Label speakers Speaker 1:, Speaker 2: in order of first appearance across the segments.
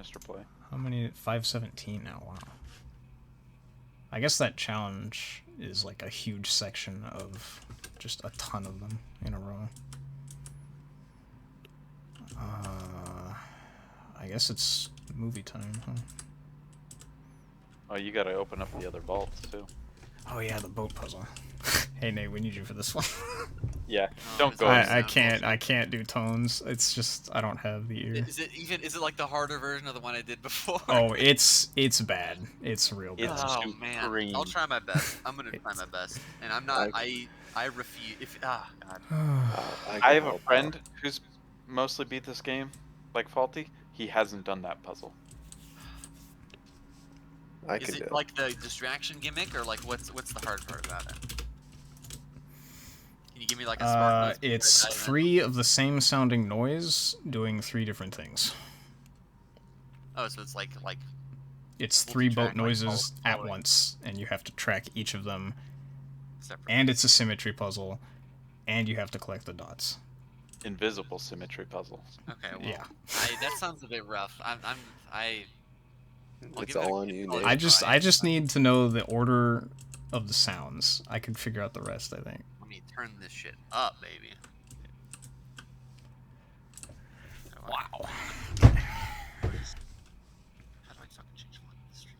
Speaker 1: Mr. Play.
Speaker 2: How many? 517 now. Wow. I guess that challenge is like a huge section of just a ton of them in a row. I guess it's movie time, huh?
Speaker 1: Oh, you gotta open up the other vaults, too.
Speaker 2: Oh yeah, the boat puzzle. Hey Nate, we need you for this one.
Speaker 1: Yeah,
Speaker 3: Oh,
Speaker 1: don't
Speaker 3: it's
Speaker 1: go.
Speaker 3: always-
Speaker 2: I can't do tones. It's just I don't have the ear.
Speaker 3: Is it like the harder version of the one I did before?
Speaker 2: Oh, it's bad. It's real bad.
Speaker 1: It's
Speaker 3: Oh man,
Speaker 1: supreme.
Speaker 3: I'll try my best. I'm gonna try my best, and I'm not. I refuse. If God,
Speaker 1: I have a friend who's mostly beat this game, like Faulty. He hasn't done that puzzle.
Speaker 3: is it like the distraction gimmick, or like what's the hard part about it? Can you give me like a spark noise?
Speaker 2: It's 3 of the same sounding noise doing 3 different things.
Speaker 3: Oh, so it's like
Speaker 2: it's 3 boat
Speaker 3: multi-track,
Speaker 2: noises
Speaker 3: like,
Speaker 2: at once, and you have to track each of them.
Speaker 3: separate.
Speaker 2: And it's a symmetry puzzle, and you have to collect the dots.
Speaker 1: Invisible symmetry puzzles.
Speaker 3: Okay, well,
Speaker 2: Yeah.
Speaker 3: that sounds a bit rough. I'll
Speaker 4: It's
Speaker 3: give it
Speaker 4: all
Speaker 3: a-
Speaker 4: on you,
Speaker 3: I'll
Speaker 4: Nate.
Speaker 2: I just need to know the order of the sounds. I can figure out the rest, I think.
Speaker 3: Let me turn this shit up, baby.
Speaker 2: Wow.
Speaker 3: How do I fucking change one on the stream?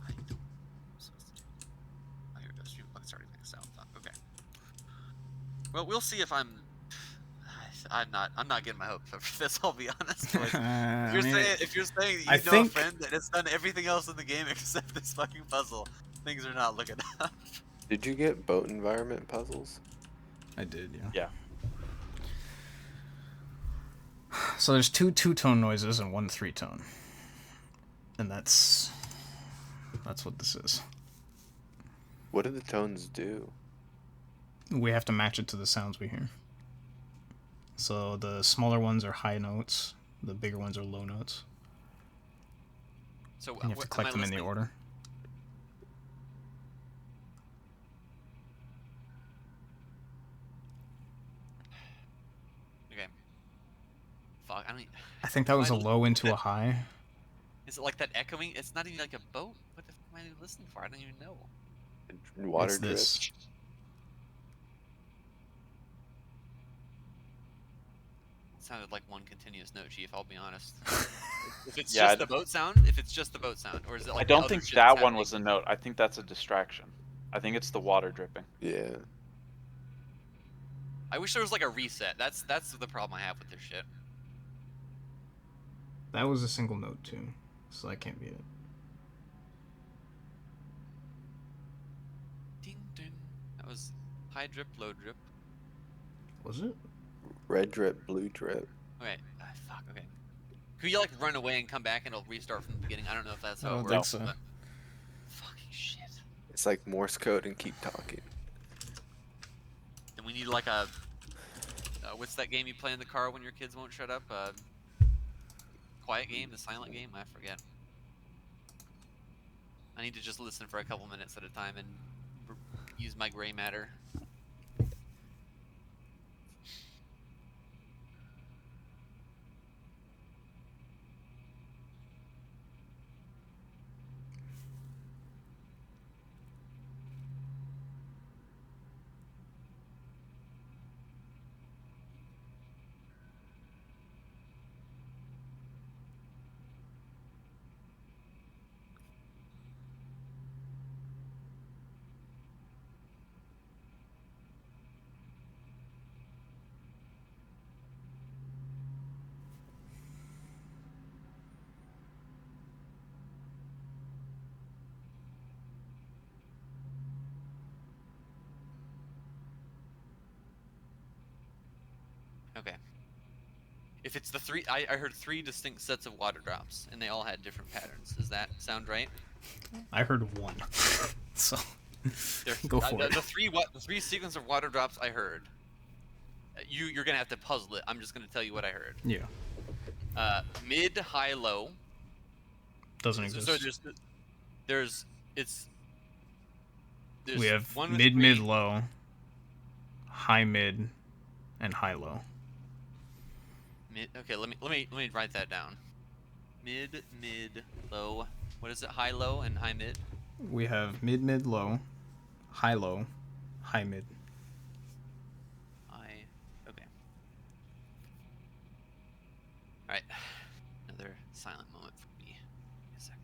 Speaker 3: I don't know what I'm supposed to do. Oh, here we go. Stream clock starting next sound. Okay. Well, we'll see if I'm not getting my hopes up for this. I'll be honest. Boys. If you're saying that you know a friend that has done everything else in the game except this fucking puzzle, things are not looking up.
Speaker 4: Did you get boat environment puzzles?
Speaker 2: I did, yeah.
Speaker 1: Yeah.
Speaker 2: So there's 2 two-tone noises and 1 three-tone. And that's what this is.
Speaker 4: What do the tones do?
Speaker 2: We have to match it to the sounds we hear. So the smaller ones are high notes, the bigger ones are low notes.
Speaker 3: So
Speaker 2: And you have to collect them in the order.
Speaker 3: Okay. Fuck.
Speaker 2: I think that was a low into a high.
Speaker 3: Is it like that echoing? It's not even like a boat. What the fuck am I listening for? I don't even know.
Speaker 4: Water
Speaker 2: It's
Speaker 4: drip.
Speaker 2: this.
Speaker 3: It sounded like one continuous note, Chief. I'll be honest. If it's
Speaker 1: Yeah,
Speaker 3: just the boat sound, or is it like?
Speaker 1: I don't
Speaker 3: other
Speaker 1: think
Speaker 3: shit
Speaker 1: that
Speaker 3: that's
Speaker 1: one
Speaker 3: happening?
Speaker 1: was a note. I think that's a distraction. I think it's the water dripping.
Speaker 4: Yeah.
Speaker 3: I wish there was like a reset. That's the problem I have with this shit.
Speaker 2: That was a single note too, so that can't be it.
Speaker 3: Ding ding. That was high drip, low drip.
Speaker 2: Was it?
Speaker 4: Red drip, blue drip.
Speaker 3: Okay. Fuck. Okay. Could you like run away and come back and it'll restart from the beginning? I don't know if that's
Speaker 2: I
Speaker 3: how it
Speaker 2: don't
Speaker 3: works.
Speaker 2: think so.
Speaker 3: But... Fucking shit.
Speaker 4: It's like Morse code and keep talking.
Speaker 3: And we need like a. What's that game you play in the car when your kids won't shut up? Quiet game, the silent game. I forget. I need to just listen for a couple minutes at a time and use my gray matter. Okay. If it's the three, I heard 3 distinct sets of water drops, and they all had different patterns. Does that sound right?
Speaker 2: I heard 1. So go for it.
Speaker 3: The 3 sequence of water drops I heard. You're gonna have to puzzle it. I'm just gonna tell you what I heard.
Speaker 2: Yeah.
Speaker 3: Mid, high, low.
Speaker 2: Doesn't exist.
Speaker 3: So there's
Speaker 2: We have
Speaker 3: one with
Speaker 2: mid,
Speaker 3: 3.
Speaker 2: mid, low, high, mid, and high, low.
Speaker 3: Okay, let me write that down. mid, low. What is it? High, low, and high, mid?
Speaker 2: We have mid, mid, low, high, low, high, mid.
Speaker 3: Okay. Alright. Another silent moment for me. Give me a sec.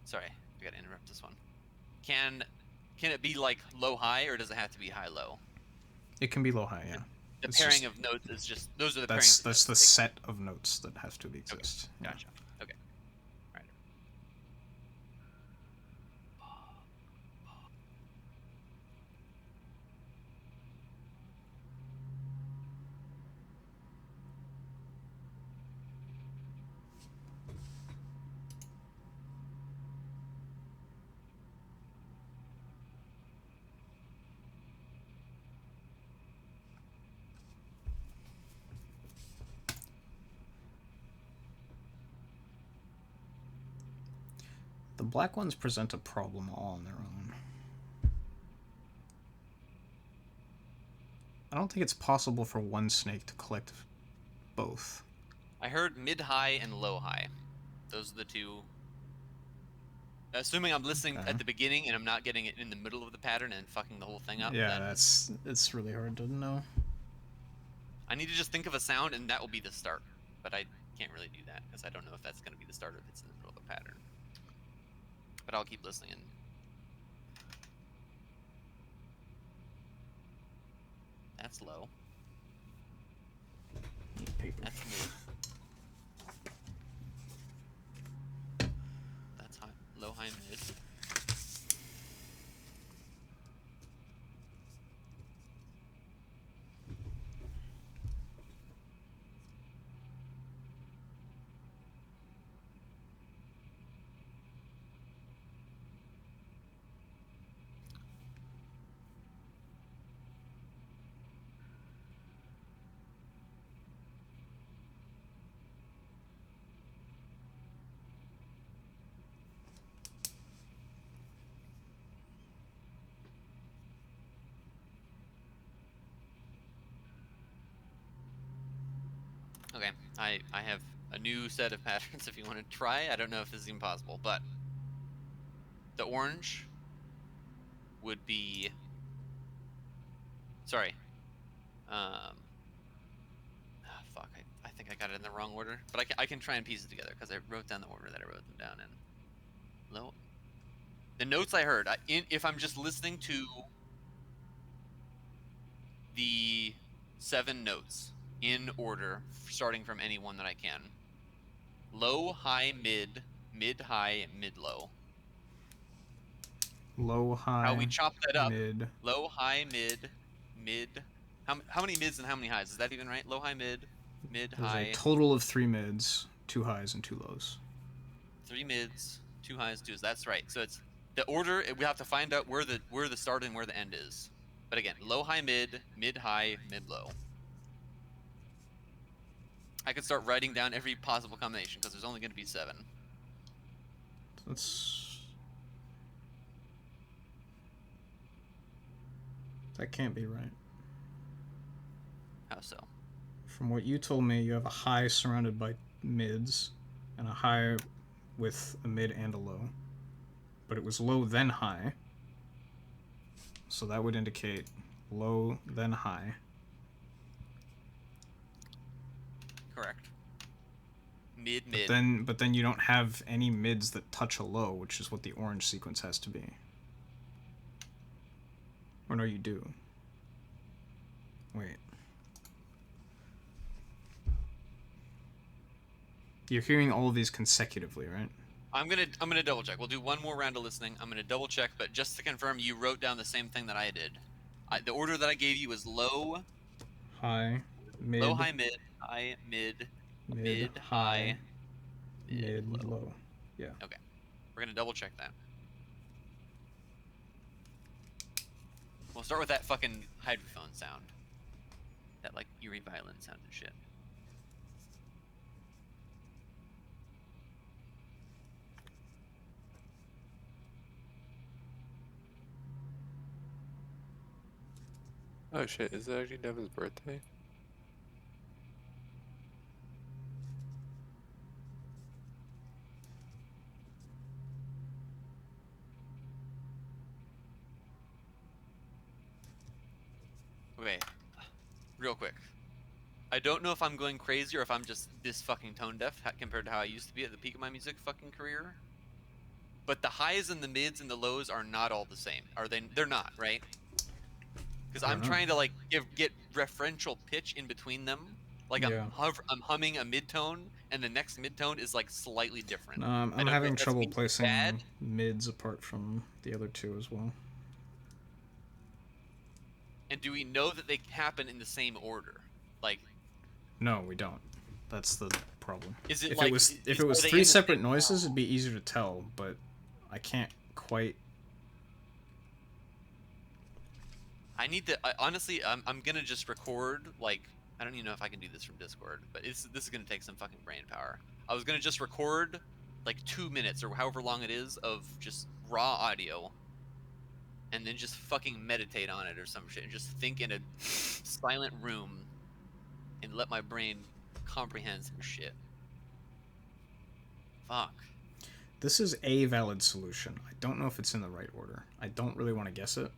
Speaker 3: Sorry, I gotta interrupt this one. Can it be like low high, or does it have to be high low?
Speaker 2: It can be low high, yeah.
Speaker 3: The
Speaker 2: It's
Speaker 3: pairing
Speaker 2: just-
Speaker 3: of notes is just those are the
Speaker 2: That's
Speaker 3: pairings.
Speaker 2: that's the set of notes that have to exist.
Speaker 3: Okay.
Speaker 2: Yeah.
Speaker 3: Gotcha. Okay. Right.
Speaker 2: The black ones present a problem all on their own. I don't think it's possible for one snake to collect both.
Speaker 3: I heard mid high and low high. Those are the two. Assuming I'm listening
Speaker 2: Okay.
Speaker 3: at the beginning and I'm not getting it in the middle of the pattern and fucking the whole thing up.
Speaker 2: Yeah,
Speaker 3: then
Speaker 2: it's really hard to know.
Speaker 3: I need to just think of a sound and that will be the start. But I can't really do that because I don't know if that's going to be the start or if it's in the middle of the pattern. But I'll keep listening. That's low.
Speaker 2: Paper.
Speaker 3: That's mid. That's high. Low, high, mid. Okay, I have a new set of patterns if you want to try. I don't know if this is even possible, but the orange would be... Sorry. Fuck, I think I got it in the wrong order, but I can try and piece it together because I wrote down the order that I wrote them down in. Low. The notes I heard, if I'm just listening to the 7 notes in order, starting from any one that I can. Low, high, mid, mid, high, mid, low.
Speaker 2: Low, high,
Speaker 3: how we chop that up.
Speaker 2: mid.
Speaker 3: Low, high, mid, mid. How many mids and how many highs? Is that even right? Low, high, mid, mid,
Speaker 2: There's
Speaker 3: high.
Speaker 2: a total of 3 mids, 2 highs, and 2 lows.
Speaker 3: 3 mids, 2 highs, 2s. That's right. So it's the order. We have to find out where the start and where the end is. But again, low, high, mid, mid, high, mid, low. I could start writing down every possible combination because there's only going to be 7.
Speaker 2: That can't be right.
Speaker 3: How so?
Speaker 2: From what you told me, you have a high surrounded by mids, and a high with a mid and a low. But it was low then high. So that would indicate low then high.
Speaker 3: Correct. Mid.
Speaker 2: But then you don't have any mids that touch a low, which is what the orange sequence has to be. Or no, you do. Wait. You're hearing all of these consecutively, right?
Speaker 3: I'm gonna double check. We'll do one more round of listening. I'm gonna double check, but just to confirm, you wrote down the same thing that I did. The order that I gave you was low,
Speaker 2: high, mid,
Speaker 3: low, high, mid, high, mid, high,
Speaker 2: mid, low. Yeah.
Speaker 3: Okay. We're gonna double check that. We'll start with that fucking hydrophone sound. That like eerie violin sound and shit.
Speaker 4: Oh shit, is it actually Devin's birthday?
Speaker 3: Okay, real quick. I don't know if I'm going crazy or if I'm just this fucking tone deaf compared to how I used to be at the peak of my music fucking career. But the highs and the mids and the lows are not all the same. Are they? They're not, right? Because
Speaker 2: I
Speaker 3: I'm
Speaker 2: don't know.
Speaker 3: trying to like get referential pitch in between them. Like
Speaker 2: Yeah.
Speaker 3: I'm humming a midtone, and the next midtone is like slightly different. I
Speaker 2: I'm
Speaker 3: don't know
Speaker 2: having
Speaker 3: if that's
Speaker 2: trouble
Speaker 3: mean
Speaker 2: placing
Speaker 3: bad.
Speaker 2: mids apart from the other two as well.
Speaker 3: And do we know that they happen in the same order? Like,
Speaker 2: No, we don't. That's the problem.
Speaker 3: is it
Speaker 2: If
Speaker 3: like
Speaker 2: it was
Speaker 3: are
Speaker 2: three
Speaker 3: they in the
Speaker 2: separate
Speaker 3: same-
Speaker 2: noises, it'd be easier to tell, but I can't quite.
Speaker 3: I need to honestly. I'm gonna just record like I don't even know if I can do this from Discord, but this is gonna take some fucking brain power. I was gonna just record like 2 minutes or however long it is of just raw audio, and then just fucking meditate on it or some shit, and just think in a silent room, and let my brain comprehend some shit. Fuck.
Speaker 2: This is a valid solution. I don't know if it's in the right order. I don't really want to guess it.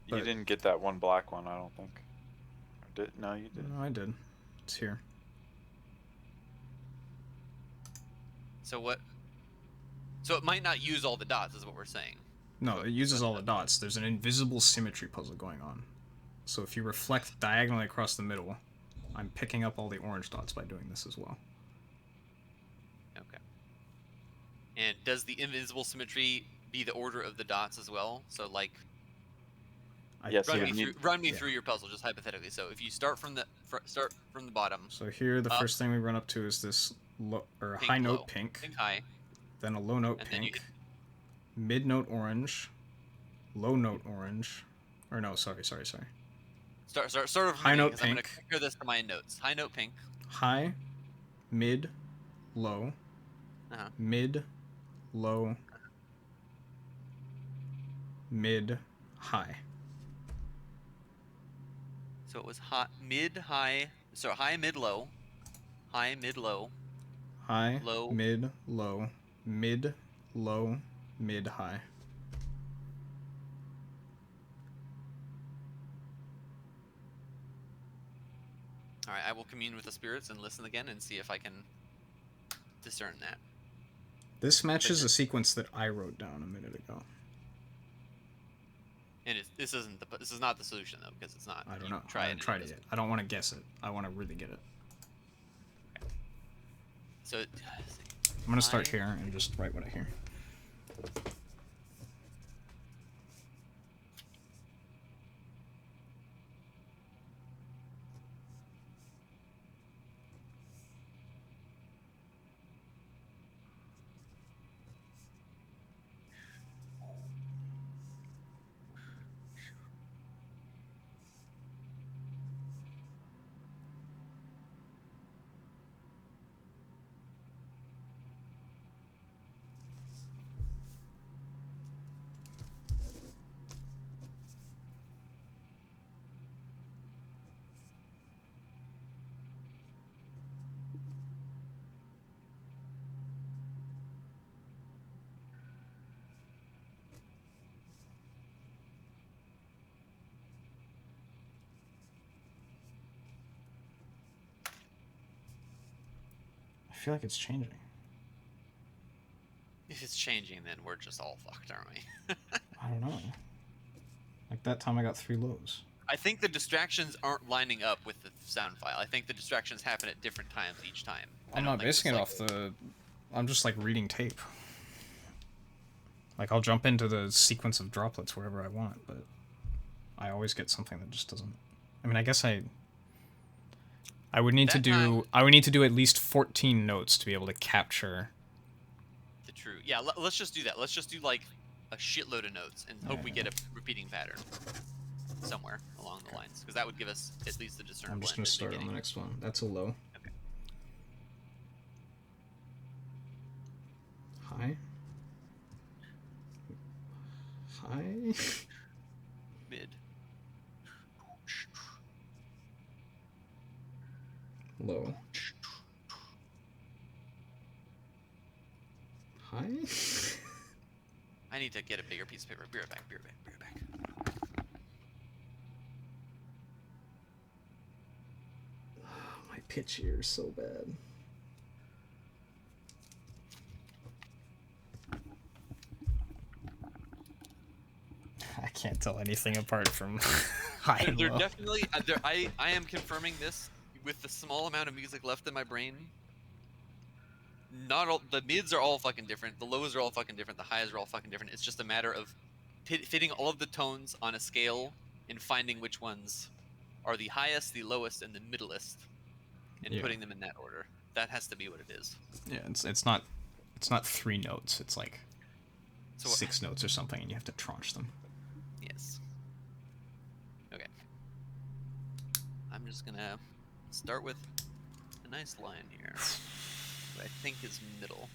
Speaker 1: You
Speaker 2: But-
Speaker 1: didn't get that one black one, I don't think. Or did? No, you didn't.
Speaker 2: No, I did. It's here.
Speaker 3: So what? So it might not use all the dots, is what we're saying.
Speaker 2: No, it uses all the dots. There's an invisible symmetry puzzle going on. So if you reflect diagonally across the middle, I'm picking up all the orange dots by doing this as well.
Speaker 3: Okay. And does the invisible symmetry be the order of the dots as well? So like,
Speaker 1: Yes,
Speaker 3: run
Speaker 1: you
Speaker 3: me
Speaker 1: need-
Speaker 3: through through your puzzle, just hypothetically. So if you start from the bottom,
Speaker 2: So here, the
Speaker 3: Up.
Speaker 2: first thing we run up to is this
Speaker 3: Pink
Speaker 2: high note
Speaker 3: low.
Speaker 2: pink,
Speaker 3: think high,
Speaker 2: then a low note
Speaker 3: and then you
Speaker 2: pink, mid note orange, low note orange, or no, sorry.
Speaker 3: start of
Speaker 2: High note
Speaker 3: I'm gonna
Speaker 2: pink.
Speaker 3: compare this to my notes. High note pink,
Speaker 2: High, mid, low,
Speaker 3: Uh-huh.
Speaker 2: mid, low, mid, high.
Speaker 3: so it was high, mid, high, so high, mid, low, high, mid, low.
Speaker 2: High,
Speaker 3: Low.
Speaker 2: mid, low, mid, low, mid, high.
Speaker 3: All right, I will commune with the spirits and listen again and see if I can discern that.
Speaker 2: This matches a sequence that I wrote down a minute ago.
Speaker 3: And this is not the solution though, because it's not.
Speaker 2: I don't
Speaker 3: You
Speaker 2: know.
Speaker 3: Try
Speaker 2: I
Speaker 3: it.
Speaker 2: haven't
Speaker 3: and
Speaker 2: tried it
Speaker 3: doesn't-
Speaker 2: yet. I don't want to guess it. I want to really get it.
Speaker 3: So
Speaker 2: I'm gonna start here and just write what I hear. I feel like it's changing.
Speaker 3: if it's changing, then we're just all fucked, aren't we?
Speaker 2: I don't know. Like that time I got 3 lows.
Speaker 3: I think the distractions aren't lining up with the sound file. I think the distractions happen at different times each time.
Speaker 2: I'm not basing it off the... I'm just like reading tape. Like I'll jump into the sequence of droplets wherever I want, but I always get something that just doesn't... I mean, I guess I would need to do... I would need to do at least 14 notes to be able to capture...
Speaker 3: The true. Yeah, let's just do that. Let's just do like a shitload of notes and hope we get a repeating pattern somewhere along the lines, because that would give us at least a discernible.
Speaker 2: I'm just gonna start on the next one. That's a low.
Speaker 3: Okay.
Speaker 2: High. High.
Speaker 3: Mid.
Speaker 2: Low. High.
Speaker 3: I need to get a bigger piece of paper. Be right back. Be right back. Be right back.
Speaker 2: My pitch here is so bad. I can't tell anything apart from high and
Speaker 3: They're
Speaker 2: low.
Speaker 3: definitely. I am confirming this with the small amount of music left in my brain. Not all the mids are all fucking different. The lows are all fucking different. The highs are all fucking different. It's just a matter of fitting all of the tones on a scale and finding which ones are the highest, the lowest, and the middlest, and
Speaker 2: Yeah.
Speaker 3: putting them in that order. That has to be what it is.
Speaker 2: Yeah, it's not 3 notes. It's like
Speaker 3: So
Speaker 2: 6 notes or something, and you have to tranche them.
Speaker 3: yes. Okay. I'm just gonna start with a nice line here. What I think is middle.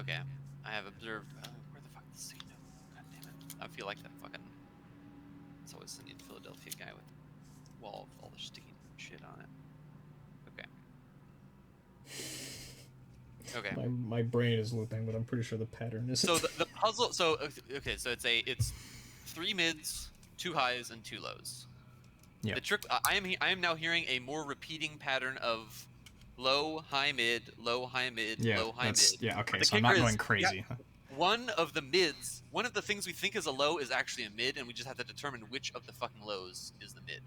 Speaker 3: Okay. I have observed. Where the fuck is the sticky note? God damn it! I feel like that fucking. It's always the neat Philadelphia guy with the wall with all the sticky shit on it. Okay. Okay.
Speaker 2: My brain is looping, but I'm pretty sure the pattern is.
Speaker 3: So the puzzle. So okay. So it's 3 mids, 2 highs, and 2 lows.
Speaker 2: Yeah.
Speaker 3: The trick. I am now hearing a more repeating pattern of low, high, mid, low, high, mid,
Speaker 2: Yeah,
Speaker 3: low, high,
Speaker 2: that's
Speaker 3: mid.
Speaker 2: yeah. Okay,
Speaker 3: The
Speaker 2: so I'm not
Speaker 3: kicker
Speaker 2: going
Speaker 3: is,
Speaker 2: crazy.
Speaker 3: One of the mids, one of the things we think is a low is actually a mid, and we just have to determine which of the fucking lows is the mid.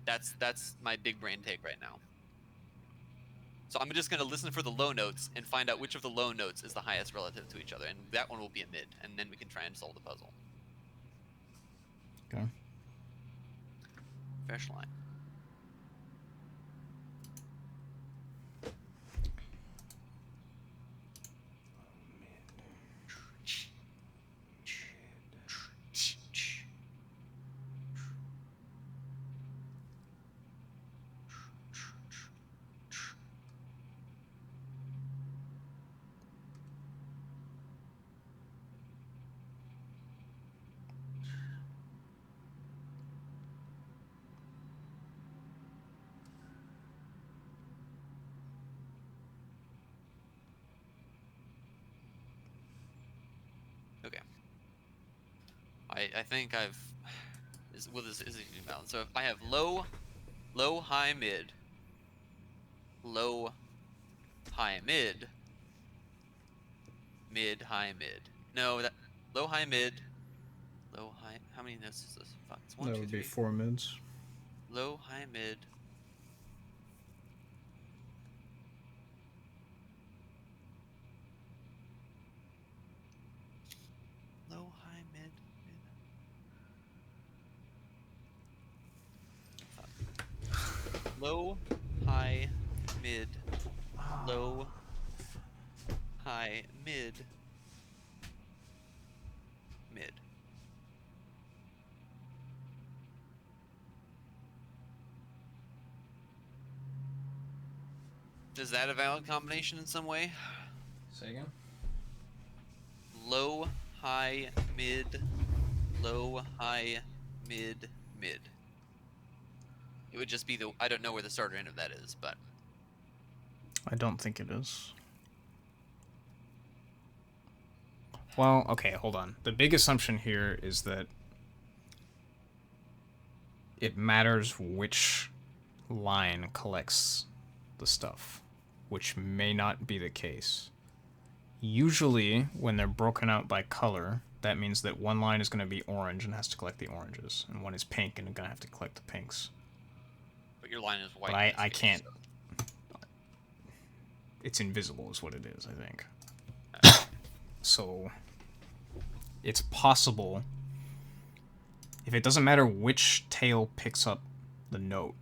Speaker 3: That's my big brain take right now. So I'm just gonna listen for the low notes and find out which of the low notes is the highest relative to each other, and that one will be a mid, and then we can try and solve the puzzle.
Speaker 2: Okay.
Speaker 3: Fresh line. Okay. I think I've is a new balance. So if I have low, high, mid, low, high, mid, mid, high, mid. No, that low, high, mid, low, high. How many notes is this? Fuck, it's 1,
Speaker 2: That
Speaker 3: 2,
Speaker 2: would
Speaker 3: 3.
Speaker 2: be 4 mids.
Speaker 3: Low, high, mid. Low, high, mid, mid. Fuck. Low, high, mid, low, high, mid, mid. Is that a valid combination in some way?
Speaker 2: Say again.
Speaker 3: Low, high, mid, low, high, mid, mid. It would just be the, I don't know where the start or end of that is, but
Speaker 2: I don't think it is. Well, okay, hold on. The big assumption here is that it matters which line collects the stuff, which may not be the case. Usually, when they're broken out by color, that means that one line is going to be orange and has to collect the oranges, and one is pink and going to have to collect the pinks.
Speaker 3: but your line is white.
Speaker 2: But
Speaker 3: in this
Speaker 2: I
Speaker 3: case,
Speaker 2: can't.
Speaker 3: so-
Speaker 2: It's invisible is what it is, I think. So, it's possible, if it doesn't matter which tail picks up the note,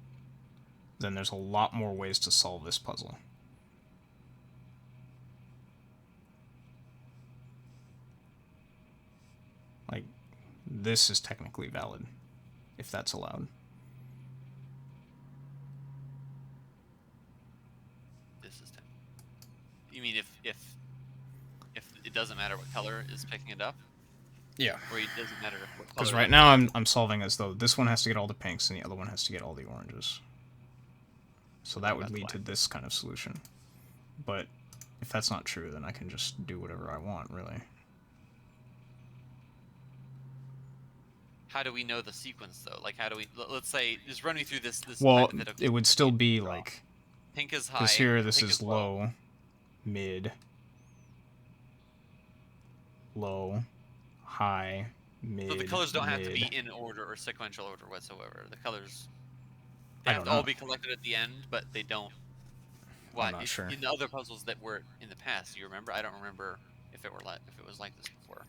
Speaker 2: then there's a lot more ways to solve this puzzle. Like, this is technically valid, if that's allowed.
Speaker 3: This is 10. You mean if it doesn't matter what color is picking it up,
Speaker 2: Yeah.
Speaker 3: or it doesn't matter what color?
Speaker 2: Because right now I'm solving as though this one has to get all the pinks and the other one has to get all the oranges. So that would
Speaker 3: That's
Speaker 2: lead
Speaker 3: why.
Speaker 2: to this kind of solution. But if that's not true, then I can just do whatever I want, really.
Speaker 3: How do we know the sequence though? Like, how do we? Let's say, just run me through this.
Speaker 2: Well,
Speaker 3: hypothetical
Speaker 2: it would still be
Speaker 3: draw.
Speaker 2: like,
Speaker 3: Pink is high.
Speaker 2: because here this
Speaker 3: pink
Speaker 2: is low, mid, low, high, mid.
Speaker 3: So the colors don't have to
Speaker 2: mid.
Speaker 3: be in order or sequential order whatsoever. The colors, they
Speaker 2: I
Speaker 3: have
Speaker 2: don't
Speaker 3: to all
Speaker 2: know.
Speaker 3: be collected at the end, but they don't.
Speaker 2: I'm not sure.
Speaker 3: In the other puzzles that were in the past, do you remember? I don't remember if it was like this before.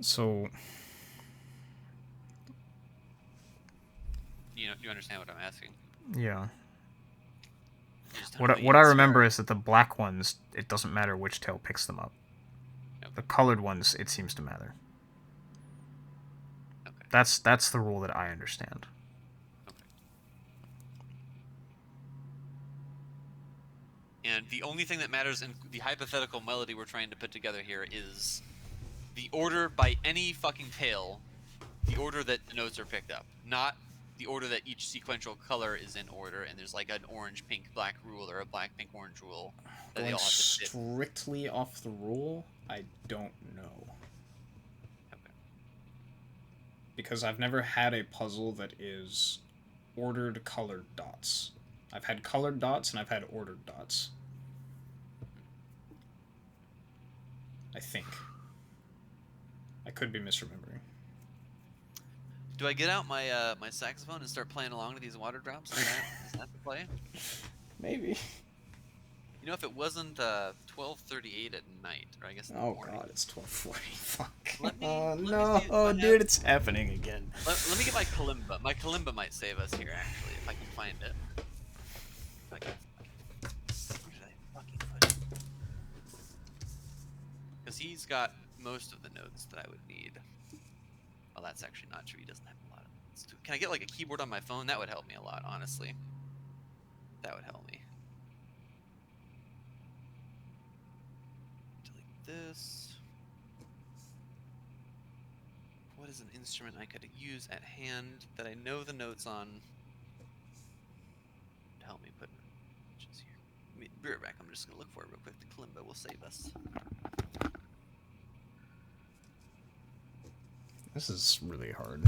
Speaker 2: So,
Speaker 3: You understand what I'm asking?
Speaker 2: yeah.
Speaker 3: You just don't know
Speaker 2: What I
Speaker 3: the
Speaker 2: remember
Speaker 3: answer.
Speaker 2: is that the black ones, it doesn't matter which tail picks them up.
Speaker 3: Okay.
Speaker 2: The colored ones, it seems to matter.
Speaker 3: Okay.
Speaker 2: That's the rule that I understand.
Speaker 3: And the only thing that matters in the hypothetical melody we're trying to put together here is the order by any fucking tail, the order that the notes are picked up, not the order that each sequential color is in order, and there's like an orange, pink, black rule or a black, pink, orange rule that they all have to fit.
Speaker 2: Strictly off the rule, I don't know.
Speaker 3: Okay.
Speaker 2: Because I've never had a puzzle that is ordered colored dots. I've had colored dots and I've had ordered dots. I think. I could be misremembering.
Speaker 3: Do I get out my my saxophone and start playing along to these water drops? Is that the play?
Speaker 2: Maybe.
Speaker 3: You know, if it wasn't 12:38 at night, or I guess in the
Speaker 2: Oh
Speaker 3: morning.
Speaker 2: god, it's 12:40. Fuck.
Speaker 3: Let me-
Speaker 2: Oh
Speaker 3: let me
Speaker 2: no,
Speaker 3: see
Speaker 2: oh
Speaker 3: what
Speaker 2: dude, it's happening again.
Speaker 3: Let me get my kalimba. My kalimba might save us here, actually, if I can find it. If I can. Where did I fucking put it? Because he's got most of the notes that I would need. Well, that's actually not true. He doesn't have a lot of notes. Can I get like a keyboard on my phone? That would help me a lot, honestly. That would help me. Delete this. What is an instrument I could use at hand that I know the notes on to help me put pitches here? Be right back. I'm just gonna look for it real quick. The kalimba will save us.
Speaker 2: This is really hard.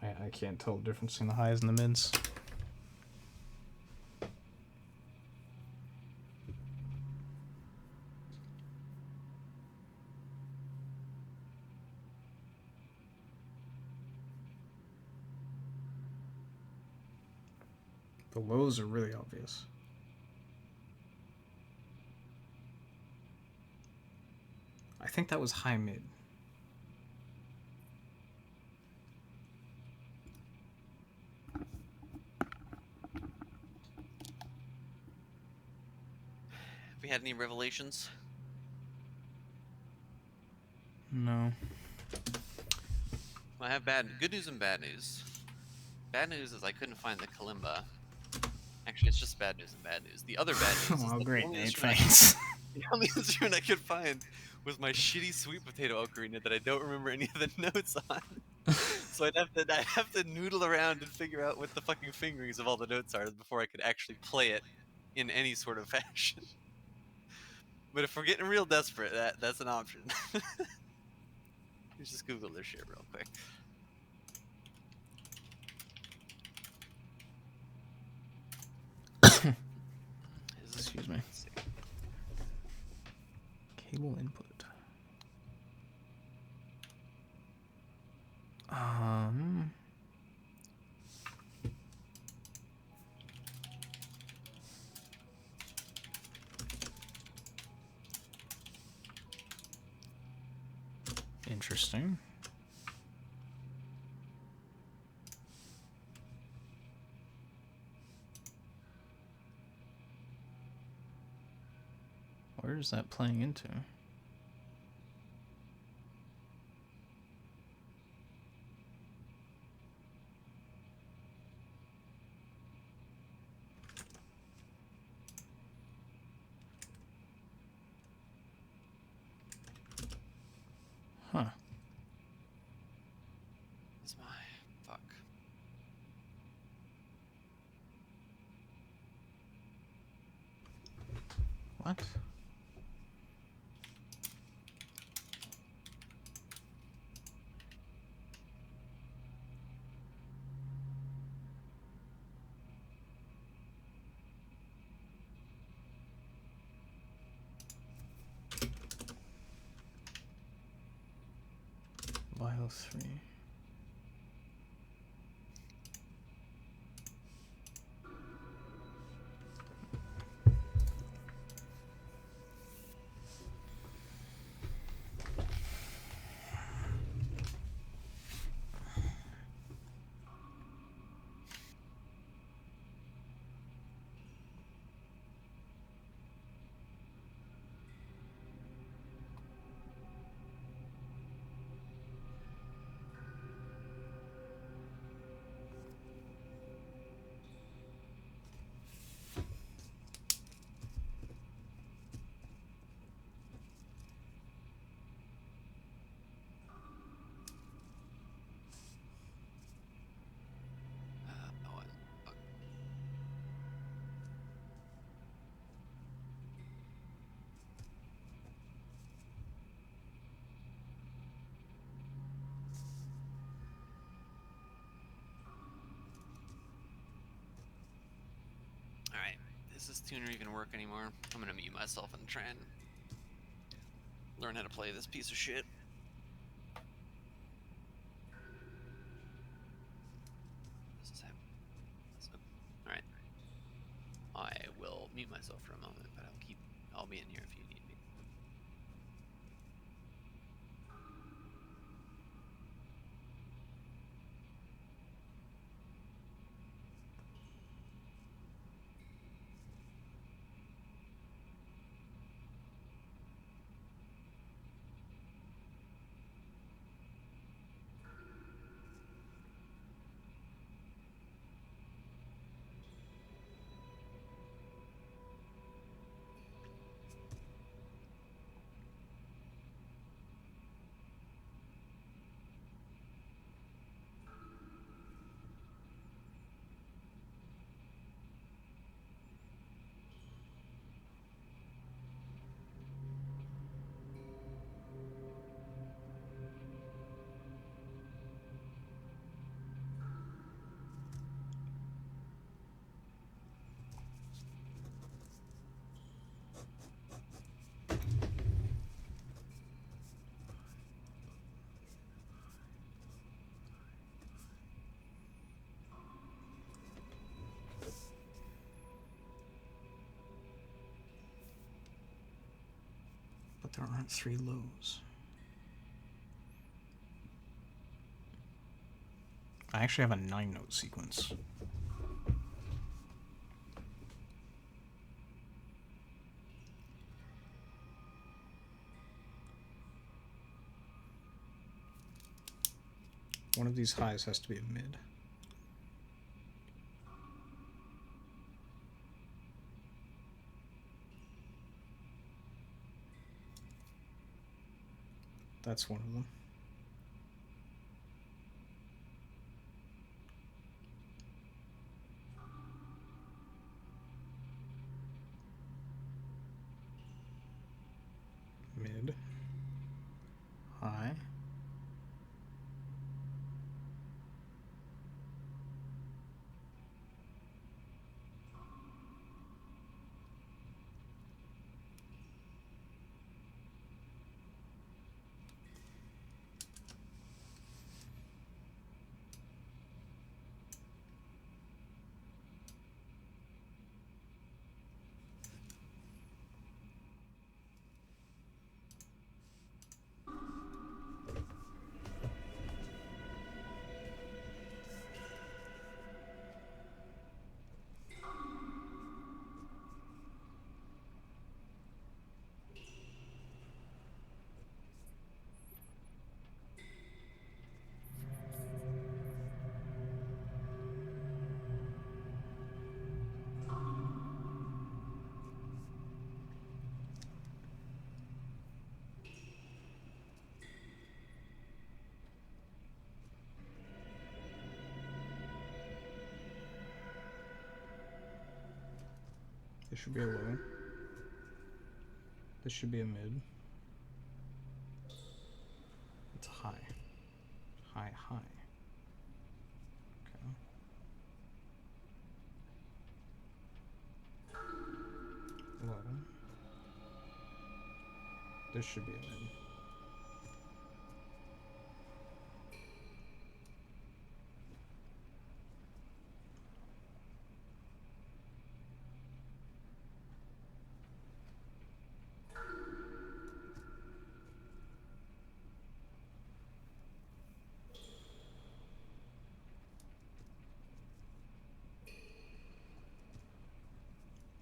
Speaker 2: I can't tell the difference between the highs and the mids. The lows are really obvious. I think that was high mid.
Speaker 3: we had any revelations?
Speaker 2: No.
Speaker 3: Well, I have good news and bad news. Bad news is I couldn't find the kalimba. Actually, it's just bad news and bad news. The other bad news is
Speaker 2: Well,
Speaker 3: that
Speaker 2: great,
Speaker 3: the only
Speaker 2: Nate.
Speaker 3: instrument
Speaker 2: Thanks.
Speaker 3: the only instrument I could find was my shitty sweet potato ocarina that I don't remember any of the notes on. So I'd have to noodle around and figure out what the fucking fingerings of all the notes are before I could actually play it in any sort of fashion. But if we're getting real desperate, that's an option. Let's just Google this shit real quick.
Speaker 2: Excuse me.
Speaker 3: Let's see.
Speaker 2: Cable input. Um. Interesting. Where is that playing into? Huh.
Speaker 3: That's my fuck.
Speaker 2: What? Bio 3.
Speaker 3: Oh, fuck. Alright, is this tuner even work anymore? I'm gonna mute myself and try and learn how to play this piece of shit. This is happening. Alright. I will mute myself for a moment, but I'll be in here if you need me.
Speaker 2: But there aren't 3 lows. I actually have a 9-note sequence. One of these highs has to be a mid. That's one of them. Mid. High. This should be a low. This should be a mid. It's high. High, high. Okay. Low. This should be a mid.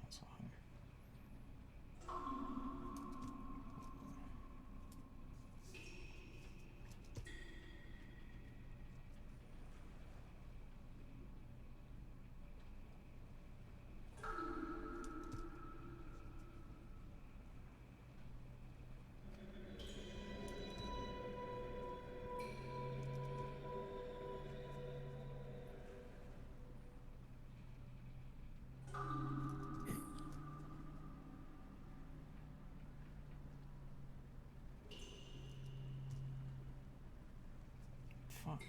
Speaker 2: That's a high. Fuck.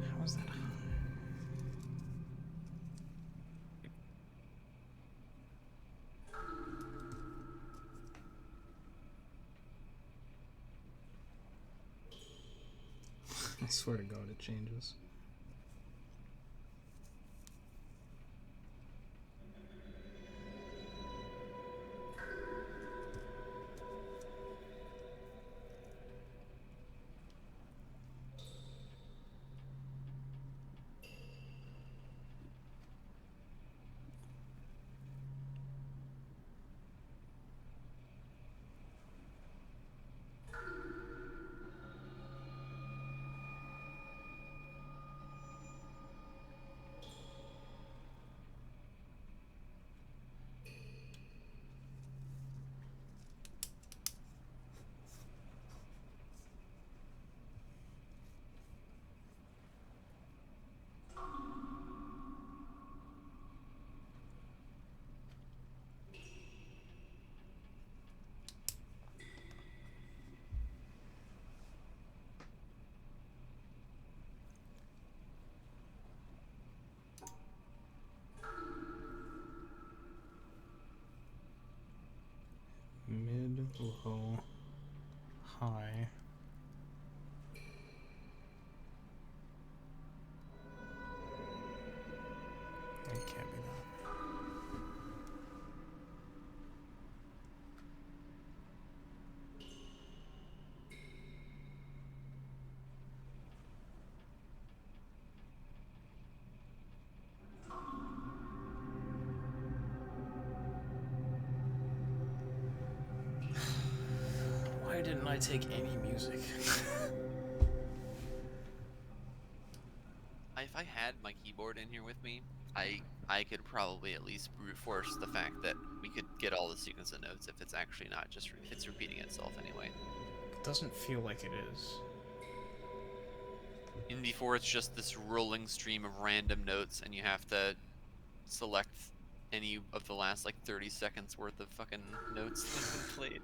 Speaker 2: How is that high? I swear to God, it changes. didn't I take any music?
Speaker 3: If I had my keyboard in here with me, I could probably at least brute force the fact that we could get all the sequence of notes if it's actually not just if it's repeating itself anyway.
Speaker 2: It doesn't feel like it is.
Speaker 3: In before it's just this rolling stream of random notes, and you have to select any of the last like 30 seconds worth of fucking notes that have been played.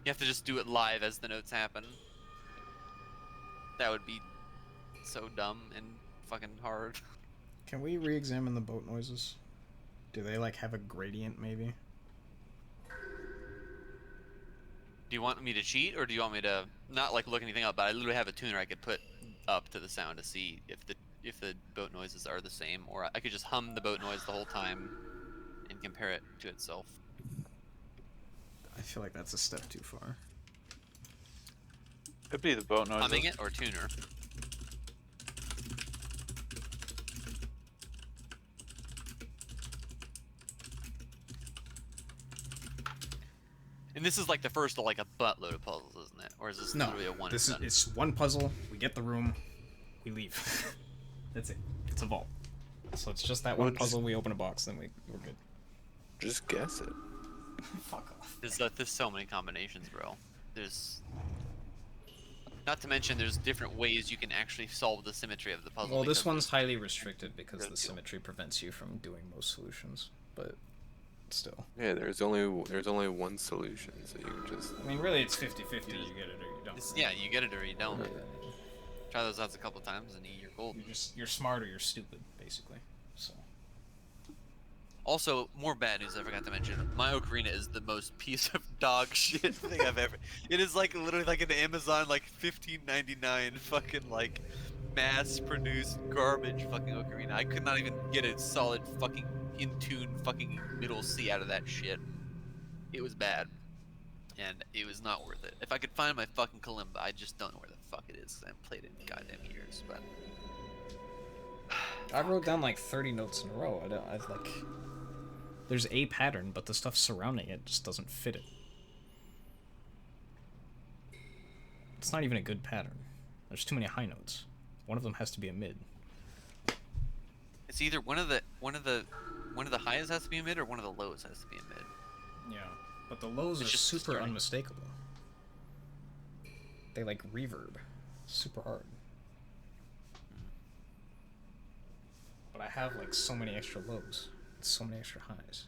Speaker 3: You have to just do it live as the notes happen. That would be so dumb and fucking hard.
Speaker 2: Can we re-examine the boat noises? Do they like have a gradient maybe?
Speaker 3: Do you want me to cheat, or do you want me to not like look anything up? But I literally have a tuner I could put up to the sound to see if the boat noises are the same, or I could just hum the boat noise the whole time and compare it to itself.
Speaker 2: I feel like that's a step too far.
Speaker 1: Could be the boat noises.
Speaker 3: Humming it or tuner? And this is like the first of like a buttload of puzzles, isn't it? Or is this
Speaker 2: No,
Speaker 3: literally a one?
Speaker 2: this is
Speaker 3: and done?
Speaker 2: it's one puzzle. We get the room, we leave. That's it. It's a vault. So it's just that
Speaker 4: Well,
Speaker 2: one
Speaker 4: just-
Speaker 2: puzzle. We open a box, then we're good.
Speaker 4: Just guess it.
Speaker 2: Fuck off.
Speaker 3: There's so many combinations, bro. There's not to mention there's different ways you can actually solve the symmetry of the puzzle.
Speaker 2: Well, this
Speaker 3: because
Speaker 2: one's highly restricted because
Speaker 3: Good
Speaker 2: the
Speaker 3: deal.
Speaker 2: symmetry prevents you from doing most solutions. But still,
Speaker 4: Yeah, there's only one solution, so you can just.
Speaker 2: I mean, really, it's 50-50. You get it or you don't.
Speaker 3: it's- yeah, you get it or you don't.
Speaker 2: Yeah.
Speaker 3: Try those odds a couple times and you're golden.
Speaker 2: You're smart or you're stupid, basically. So.
Speaker 3: Also, more bad news I forgot to mention. My Ocarina is the most piece of dog shit thing I've ever. It is like literally like an Amazon like $15.99 fucking like mass-produced garbage fucking Ocarina. I could not even get a solid fucking in tune fucking middle C out of that shit. It was bad, and it was not worth it. If I could find my fucking Kalimba, I just don't know where the fuck it is. 'Cause I haven't played it in goddamn years, but.
Speaker 2: I wrote down like 30 notes in a row. I've like. There's a pattern, but the stuff surrounding it just doesn't fit it. It's not even a good pattern. There's too many high notes. One of them has to be a mid.
Speaker 3: It's either one of the highs has to be a mid or one of the lows has to be a mid.
Speaker 2: Yeah, but the lows
Speaker 3: It's
Speaker 2: are
Speaker 3: just
Speaker 2: super
Speaker 3: distorting.
Speaker 2: unmistakable. They like reverb. Super hard. But I have like so many extra lows. So many extra highs.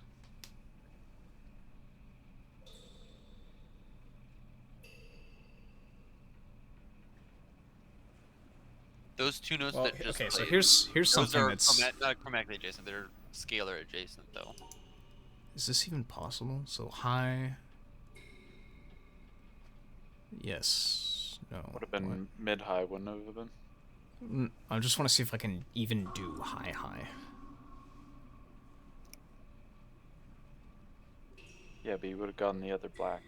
Speaker 3: Those two notes
Speaker 2: Well,
Speaker 3: that just
Speaker 2: okay, so
Speaker 3: played,
Speaker 2: here's
Speaker 3: those
Speaker 2: something
Speaker 3: are
Speaker 2: that's.
Speaker 3: not chromatically adjacent. They're scalar adjacent though.
Speaker 2: Is this even possible? So high. Yes. No.
Speaker 1: Would have been mid-high, wouldn't it have been?
Speaker 2: I just want to see if I can even do high.
Speaker 1: Yeah, but you would have gotten the other black.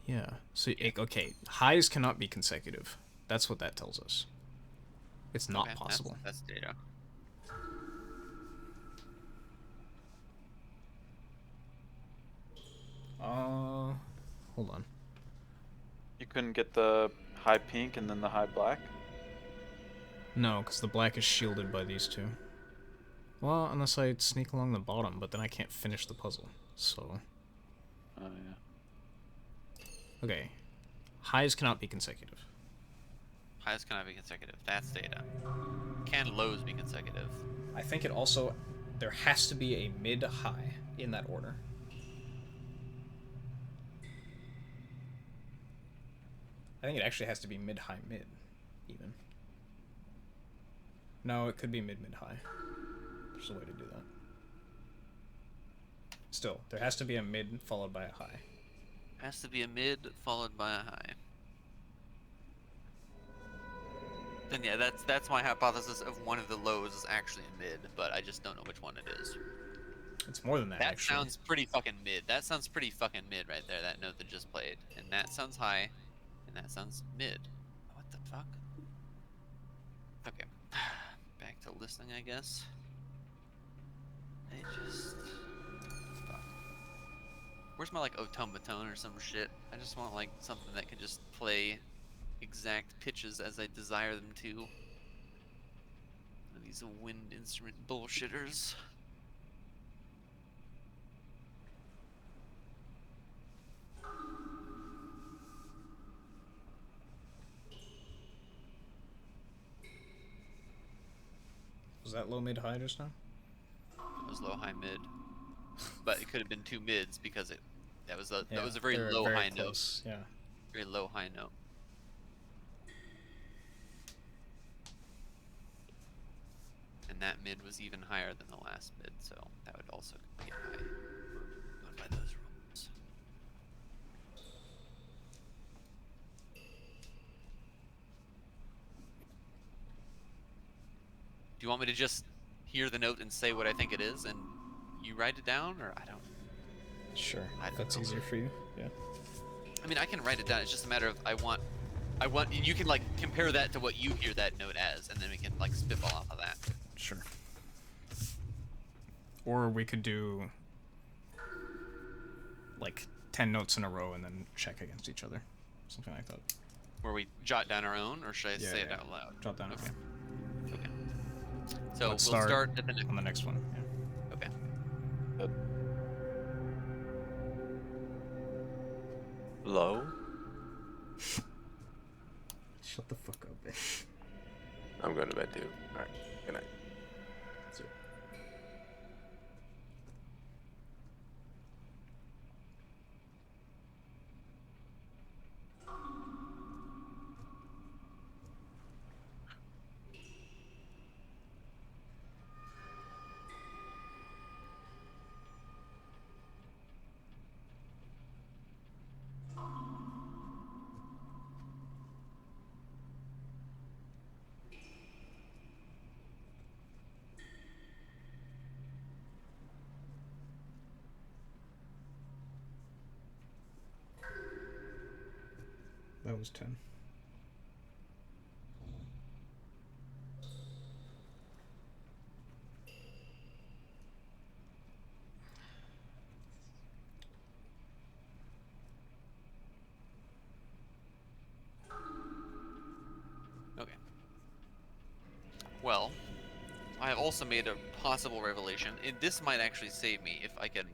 Speaker 2: Yeah. So okay, highs cannot be consecutive. That's what that tells us. It's not
Speaker 3: Okay,
Speaker 2: possible.
Speaker 3: That's data.
Speaker 2: Hold on.
Speaker 1: You couldn't get the high pink and then the high black?
Speaker 2: No, because the black is shielded by these two. Well, unless I sneak along the bottom, but then I can't finish the puzzle. So,
Speaker 1: Oh, yeah.
Speaker 2: okay. Highs cannot be consecutive.
Speaker 3: Highs cannot be consecutive. That's data. Can lows be consecutive?
Speaker 2: I think it also... There has to be a mid-high in that order. I think it actually has to be mid-high-mid, even. No, it could be mid-mid-high. There's a way to do that. Still, there has to be a mid followed by a high.
Speaker 3: Has to be a mid followed by a high. Then yeah, that's my hypothesis of one of the lows is actually a mid, but I just don't know which one it is.
Speaker 2: It's more than that,
Speaker 3: That
Speaker 2: actually.
Speaker 3: sounds pretty fucking mid. That sounds pretty fucking mid right there, that note that just played. And that sounds high, and that sounds mid. What the fuck? Okay. Back to listening, I guess. Fuck. Where's my like automaton or some shit? I just want like something that can just play exact pitches as I desire them to. These wind instrument bullshitters.
Speaker 2: Was that low, mid, high just now?
Speaker 3: It was low, high, mid, but it could have been two mids because that was a
Speaker 2: Yeah,
Speaker 3: very
Speaker 2: they're
Speaker 3: low
Speaker 2: very
Speaker 3: high
Speaker 2: close. Yeah.
Speaker 3: note. Very low high note. And that mid was even higher than the last mid, so that would also be high. Going by those rules. Do you want me to just hear the note and say what I think it is, and you write it down, or I don't?
Speaker 2: Sure.
Speaker 3: I don't
Speaker 2: That's
Speaker 3: know.
Speaker 2: easier for you. Yeah.
Speaker 3: I mean, I can write it down. It's just a matter of I want. You can like compare that to what you hear that note as, and then we can like spitball off of that.
Speaker 2: Sure. Or we could do like 10 notes in a row and then check against each other. Something like that.
Speaker 3: Where we jot down our own, or should I
Speaker 2: Yeah,
Speaker 3: say it
Speaker 2: yeah.
Speaker 3: out loud?
Speaker 2: Jot down.
Speaker 3: Okay. Okay. So
Speaker 2: Let's
Speaker 3: we'll start at the
Speaker 2: on the next one. Yeah.
Speaker 3: Okay.
Speaker 4: Low?
Speaker 2: Shut the fuck up, bitch.
Speaker 4: I'm going to bed too. Alright, good night.
Speaker 2: That's it. That was 10.
Speaker 3: Okay. Well, I have also made a possible revelation. This might actually save me if I can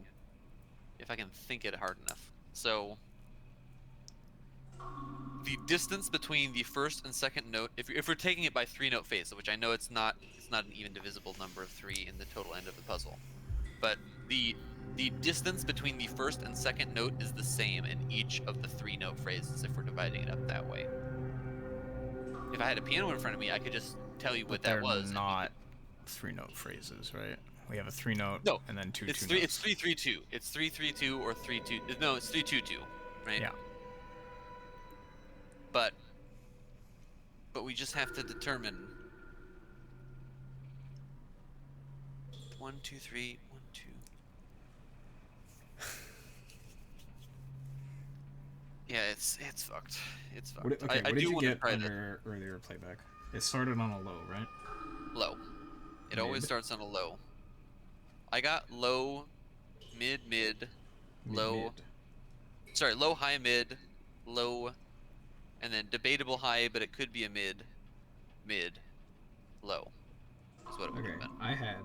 Speaker 3: think it hard enough. So, the distance between the first and second note, if we're taking it by 3-note phase, which I know it's not an even divisible number of 3 in the total end of the puzzle, but the distance between the first and second note is the same in each of the 3-note phrases if we're dividing it up that way. If I had a piano in front of me, I could just tell you what that was.
Speaker 2: They're not 3-note phrases, right? We have a 3-note
Speaker 3: No,
Speaker 2: and then two
Speaker 3: It's
Speaker 2: 2
Speaker 3: three.
Speaker 2: notes.
Speaker 3: It's 3-3-2. It's 3-3-2 or 3-2. No, it's 3-2-2, right?
Speaker 2: Yeah.
Speaker 3: But we just have to determine 1, 2, 3, 1, 2. Yeah, it's fucked. It's fucked.
Speaker 2: What, okay,
Speaker 3: I
Speaker 2: what did
Speaker 3: do
Speaker 2: you
Speaker 3: want to
Speaker 2: get
Speaker 3: try
Speaker 2: on
Speaker 3: that
Speaker 2: your earlier playback? It started on a low, right?
Speaker 3: low. It always
Speaker 2: Mid.
Speaker 3: starts on a low. I got low, mid, low.
Speaker 2: Mid.
Speaker 3: Sorry, low, high, mid, low, and then debatable high, but it could be a mid, low. Is what it would
Speaker 2: Okay,
Speaker 3: have been.
Speaker 2: I had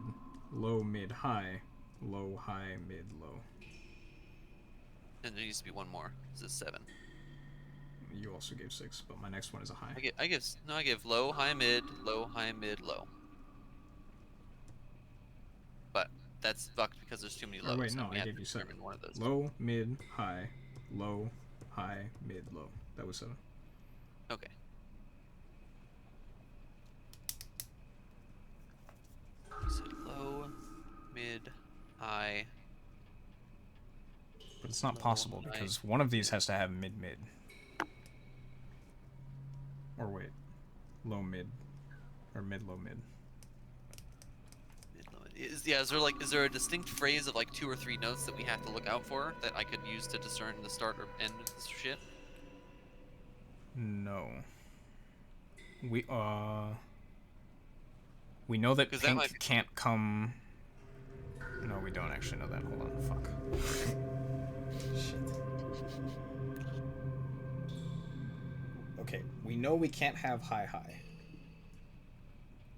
Speaker 2: low, mid, high, low, high, mid, low.
Speaker 3: And there needs to be one more. This is 7.
Speaker 2: You also gave 6, but my next one is a high.
Speaker 3: I give low, high, mid, low, high, mid, low. But that's fucked because there's too many lows.
Speaker 2: Oh wait,
Speaker 3: and
Speaker 2: no,
Speaker 3: we
Speaker 2: I
Speaker 3: have
Speaker 2: gave
Speaker 3: to
Speaker 2: you 7.
Speaker 3: determine one of those.
Speaker 2: Low, mid, high, low, high, mid, low. That was 7.
Speaker 3: Okay. You said low, mid, high.
Speaker 2: But it's not
Speaker 3: Low,
Speaker 2: possible
Speaker 3: high.
Speaker 2: because one of these has to have mid, mid. Or wait, low, mid, or mid, low, mid.
Speaker 3: Mid, low. Is there a distinct phrase of like 2 or 3 notes that we have to look out for that I could use to discern the start or end of this shit?
Speaker 2: No. We know that
Speaker 3: 'Cause that
Speaker 2: pink
Speaker 3: might be-
Speaker 2: can't come. No, we don't actually know that. Hold on, fuck. know we can't have high.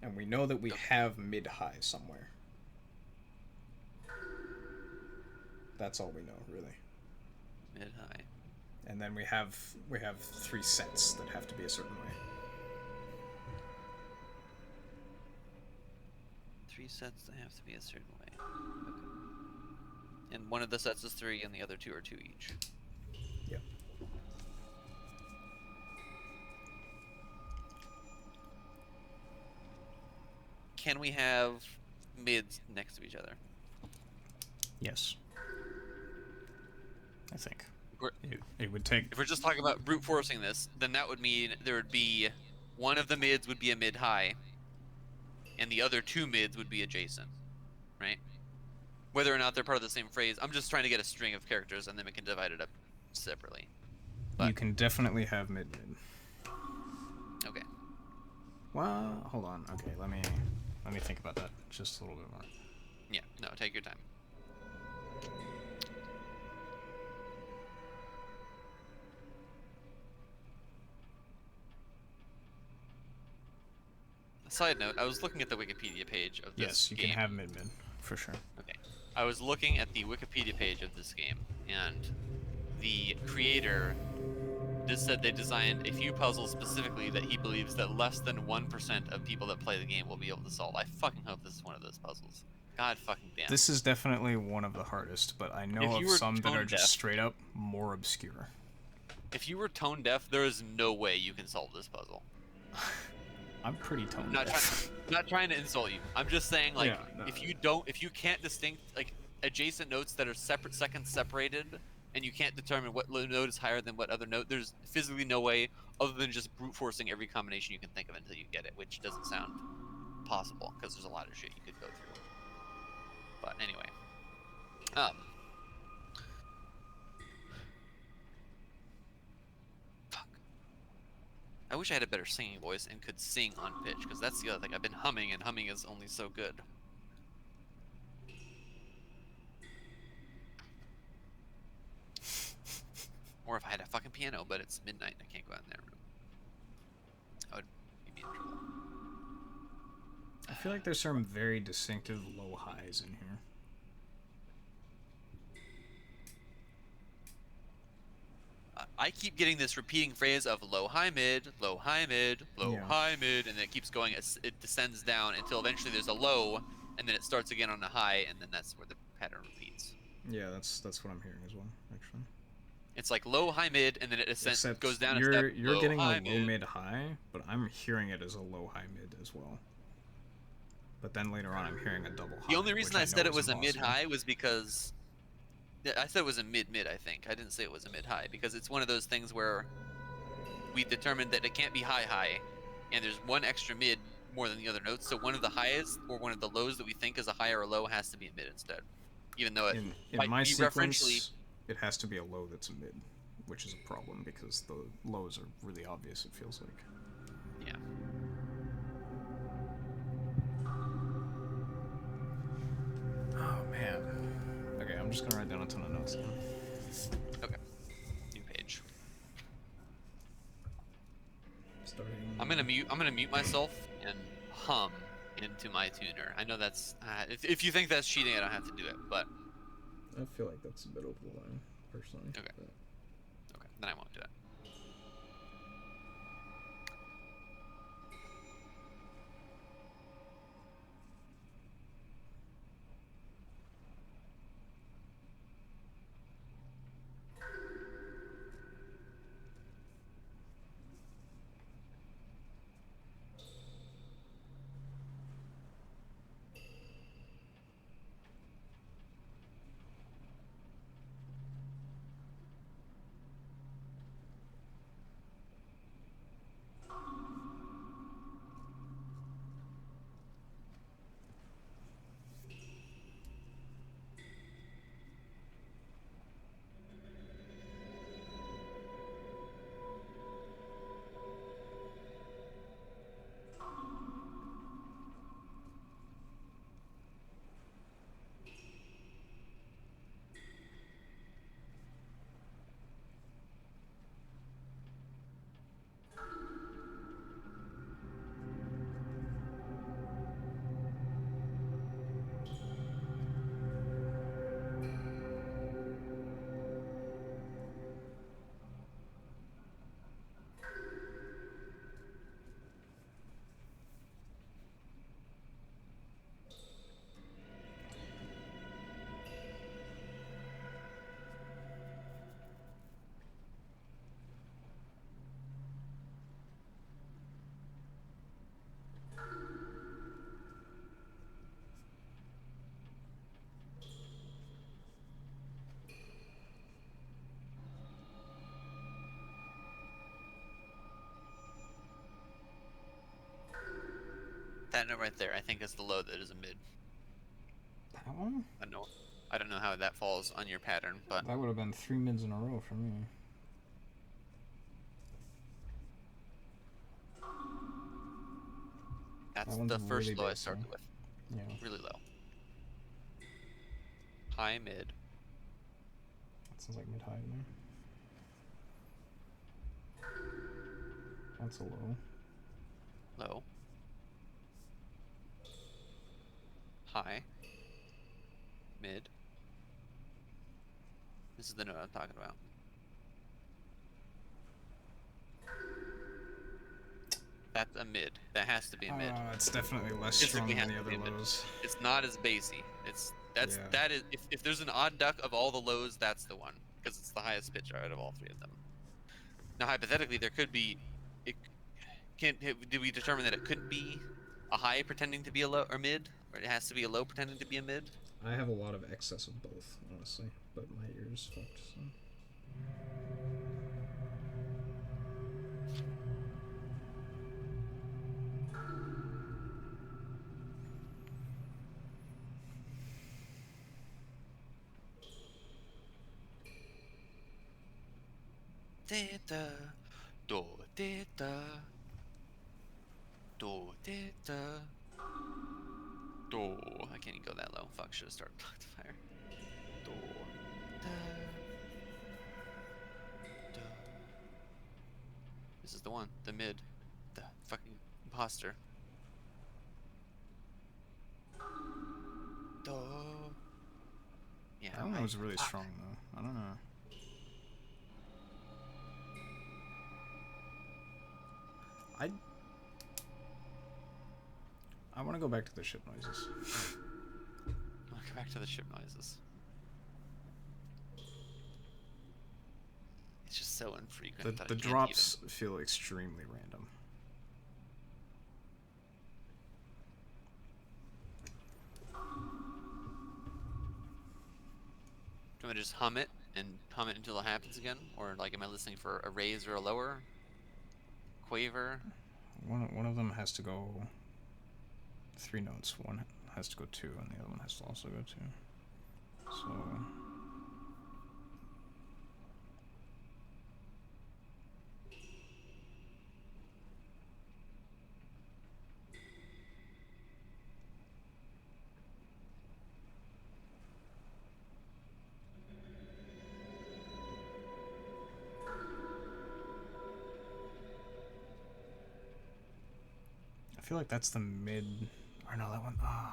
Speaker 2: And we know that we have mid-high somewhere. That's all we know, really.
Speaker 3: Mid-high.
Speaker 2: And then we have 3 sets that have to be a certain way.
Speaker 3: 3 sets that have to be a certain way. Okay. And one of the sets is 3, and the other 2 are 2 each.
Speaker 2: Yep.
Speaker 3: Can we have mids next to each other?
Speaker 2: Yes. I think.
Speaker 3: We're-
Speaker 2: It would take...
Speaker 3: If we're just talking about brute forcing this, then that would mean there would be one of the mids would be a mid-high, and the other 2 mids would be adjacent, right? Whether or not they're part of the same phrase, I'm just trying to get a string of characters, and then we can divide it up separately.
Speaker 2: You can definitely have mid.
Speaker 3: Okay.
Speaker 2: Well, hold on. Okay, let me think about that just a little bit more.
Speaker 3: Yeah. No, take your time. Side note, I was looking at the Wikipedia page of this
Speaker 2: Yes, you
Speaker 3: game.
Speaker 2: can have mid, for sure.
Speaker 3: Okay. I was looking at the Wikipedia page of this game, and the creator just said they designed a few puzzles specifically that he believes that less than 1% of people that play the game will be able to solve. I fucking hope this is one of those puzzles. God fucking damn.
Speaker 2: This is definitely one of the hardest, but I know
Speaker 3: If
Speaker 2: of
Speaker 3: you were
Speaker 2: some that are
Speaker 3: tone
Speaker 2: just
Speaker 3: deaf-
Speaker 2: straight up more obscure.
Speaker 3: If you were tone deaf, there is no way you can solve this puzzle.
Speaker 2: I'm pretty tone
Speaker 3: Not
Speaker 2: deaf.
Speaker 3: not trying to insult you. I'm just saying, like,
Speaker 2: Yeah, no.
Speaker 3: if you can't distinct like adjacent notes that are separate seconds separated, and you can't determine what note is higher than what other note, there's physically no way other than just brute forcing every combination you can think of until you get it, which doesn't sound possible because there's a lot of shit you could go through. But anyway, fuck. I wish I had a better singing voice and could sing on pitch, because that's the other thing. I've been humming, and humming is only so good. Or if I had a fucking piano, but it's midnight and I can't go out in that room. I would be in trouble.
Speaker 2: I feel like there's some very distinctive low highs in here.
Speaker 3: I keep getting this repeating phrase of low high mid, low high mid, low
Speaker 2: Yeah.
Speaker 3: high mid, and it keeps going. It descends down until eventually there's a low, and then it starts again on a high, and then that's where the pattern repeats.
Speaker 2: Yeah, that's what I'm hearing as well, actually.
Speaker 3: It's like low high mid, and then it ascends,
Speaker 2: Except
Speaker 3: goes down.
Speaker 2: you're
Speaker 3: a step,
Speaker 2: you're
Speaker 3: low,
Speaker 2: getting
Speaker 3: high,
Speaker 2: a low mid high, but I'm hearing it as a low high mid as well. But then later on, I'm hearing a double high.
Speaker 3: The only reason
Speaker 2: which
Speaker 3: I said
Speaker 2: know
Speaker 3: it was
Speaker 2: is
Speaker 3: a mid
Speaker 2: impossible.
Speaker 3: high was because I said it was a mid mid. I think I didn't say it was a mid high because it's one of those things where we determined that it can't be high high, and there's one extra mid more than the other notes. So one of the highs or one of the lows that we think is a high or a low has to be a mid instead, even though it
Speaker 2: In
Speaker 3: might
Speaker 2: my
Speaker 3: be
Speaker 2: sequence,
Speaker 3: referentially.
Speaker 2: it has to be a low that's a mid, which is a problem because the lows are really obvious. It feels like.
Speaker 3: Yeah.
Speaker 2: Oh man. Okay, I'm just gonna write down a ton of notes. Now.
Speaker 3: Okay. New page.
Speaker 2: Starting.
Speaker 3: I'm gonna mute myself and hum into my tuner. I know that's if you think that's cheating, I don't have to do it, but
Speaker 2: I feel like that's a bit over the line, personally.
Speaker 3: Okay.
Speaker 2: but-
Speaker 3: okay, then I won't do it. That note right there, I think is the low that is a mid.
Speaker 2: That one?
Speaker 3: I don't know how that falls on your pattern, but
Speaker 2: That would have been 3 mids in a row for me.
Speaker 3: that's
Speaker 2: one's
Speaker 3: the first
Speaker 2: really
Speaker 3: low I
Speaker 2: basic.
Speaker 3: started with.
Speaker 2: Yeah.
Speaker 3: Really low. High mid.
Speaker 2: That sounds like mid-high to me. That's a low.
Speaker 3: Low. High. Mid. This is the note I'm talking about. That's a mid. That has to be a mid.
Speaker 2: It's definitely less
Speaker 3: Physically
Speaker 2: strong than
Speaker 3: has
Speaker 2: the
Speaker 3: to
Speaker 2: other
Speaker 3: be a mid.
Speaker 2: lows.
Speaker 3: It's not as bassy.
Speaker 2: Yeah.
Speaker 3: That is if there's an odd duck of all the lows, that's the one because it's the highest pitch out of all three of them. Now hypothetically, there could be. Did we determine that it couldn't be a high pretending to be a low or mid, or it has to be a low pretending to be a mid?
Speaker 2: I have a lot of excess of both, honestly, but my ears fucked. So.
Speaker 3: Theta, do theta, do theta, do. I can't even go that low. Fuck, should have started Block to Fire. Do, da, do. This is the one, the mid, the fucking imposter. Do. Yeah.
Speaker 2: That one was really strong though. I don't know. I want to go back to the ship noises.
Speaker 3: I'll go back to the ship noises. It's just so infrequent. that I
Speaker 2: The
Speaker 3: can't
Speaker 2: drops feel extremely random.
Speaker 3: Do you want me to just hum it and hum it until it happens again? Or like am I listening for a raise or a lower? Quaver?
Speaker 2: One of them has to go 3 notes. One has to go 2, and the other one has to also go 2. So I feel like that's the mid, or no, that one. I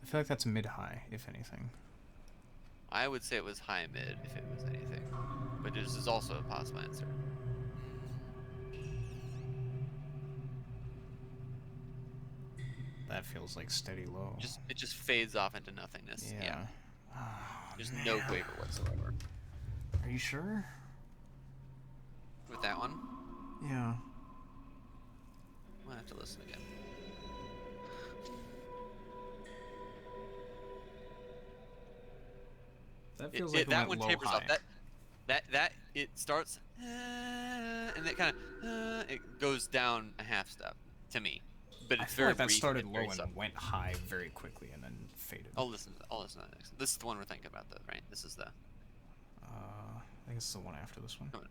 Speaker 2: feel like that's mid-high, if anything.
Speaker 3: I would say it was high mid if it was anything. But this is also a possible answer.
Speaker 2: That feels like steady low.
Speaker 3: It just fades off into nothingness. Yeah.
Speaker 2: Oh,
Speaker 3: There's no quaver whatsoever.
Speaker 2: Are you sure?
Speaker 3: With that one,
Speaker 2: Yeah.
Speaker 3: I'll have to listen again.
Speaker 2: That feels like
Speaker 3: that
Speaker 2: it went
Speaker 3: one
Speaker 2: low
Speaker 3: tapers
Speaker 2: high.
Speaker 3: off. That it starts and it kind of it goes down a half step to me, but
Speaker 2: I
Speaker 3: it's
Speaker 2: feel
Speaker 3: very
Speaker 2: like that
Speaker 3: brief
Speaker 2: started
Speaker 3: and
Speaker 2: low
Speaker 3: very
Speaker 2: and
Speaker 3: subtle.
Speaker 2: went high very quickly and then faded.
Speaker 3: I'll listen to that next. This is the one we're thinking about, though, right? This is the.
Speaker 2: I think it's the one after this one.
Speaker 3: Come on.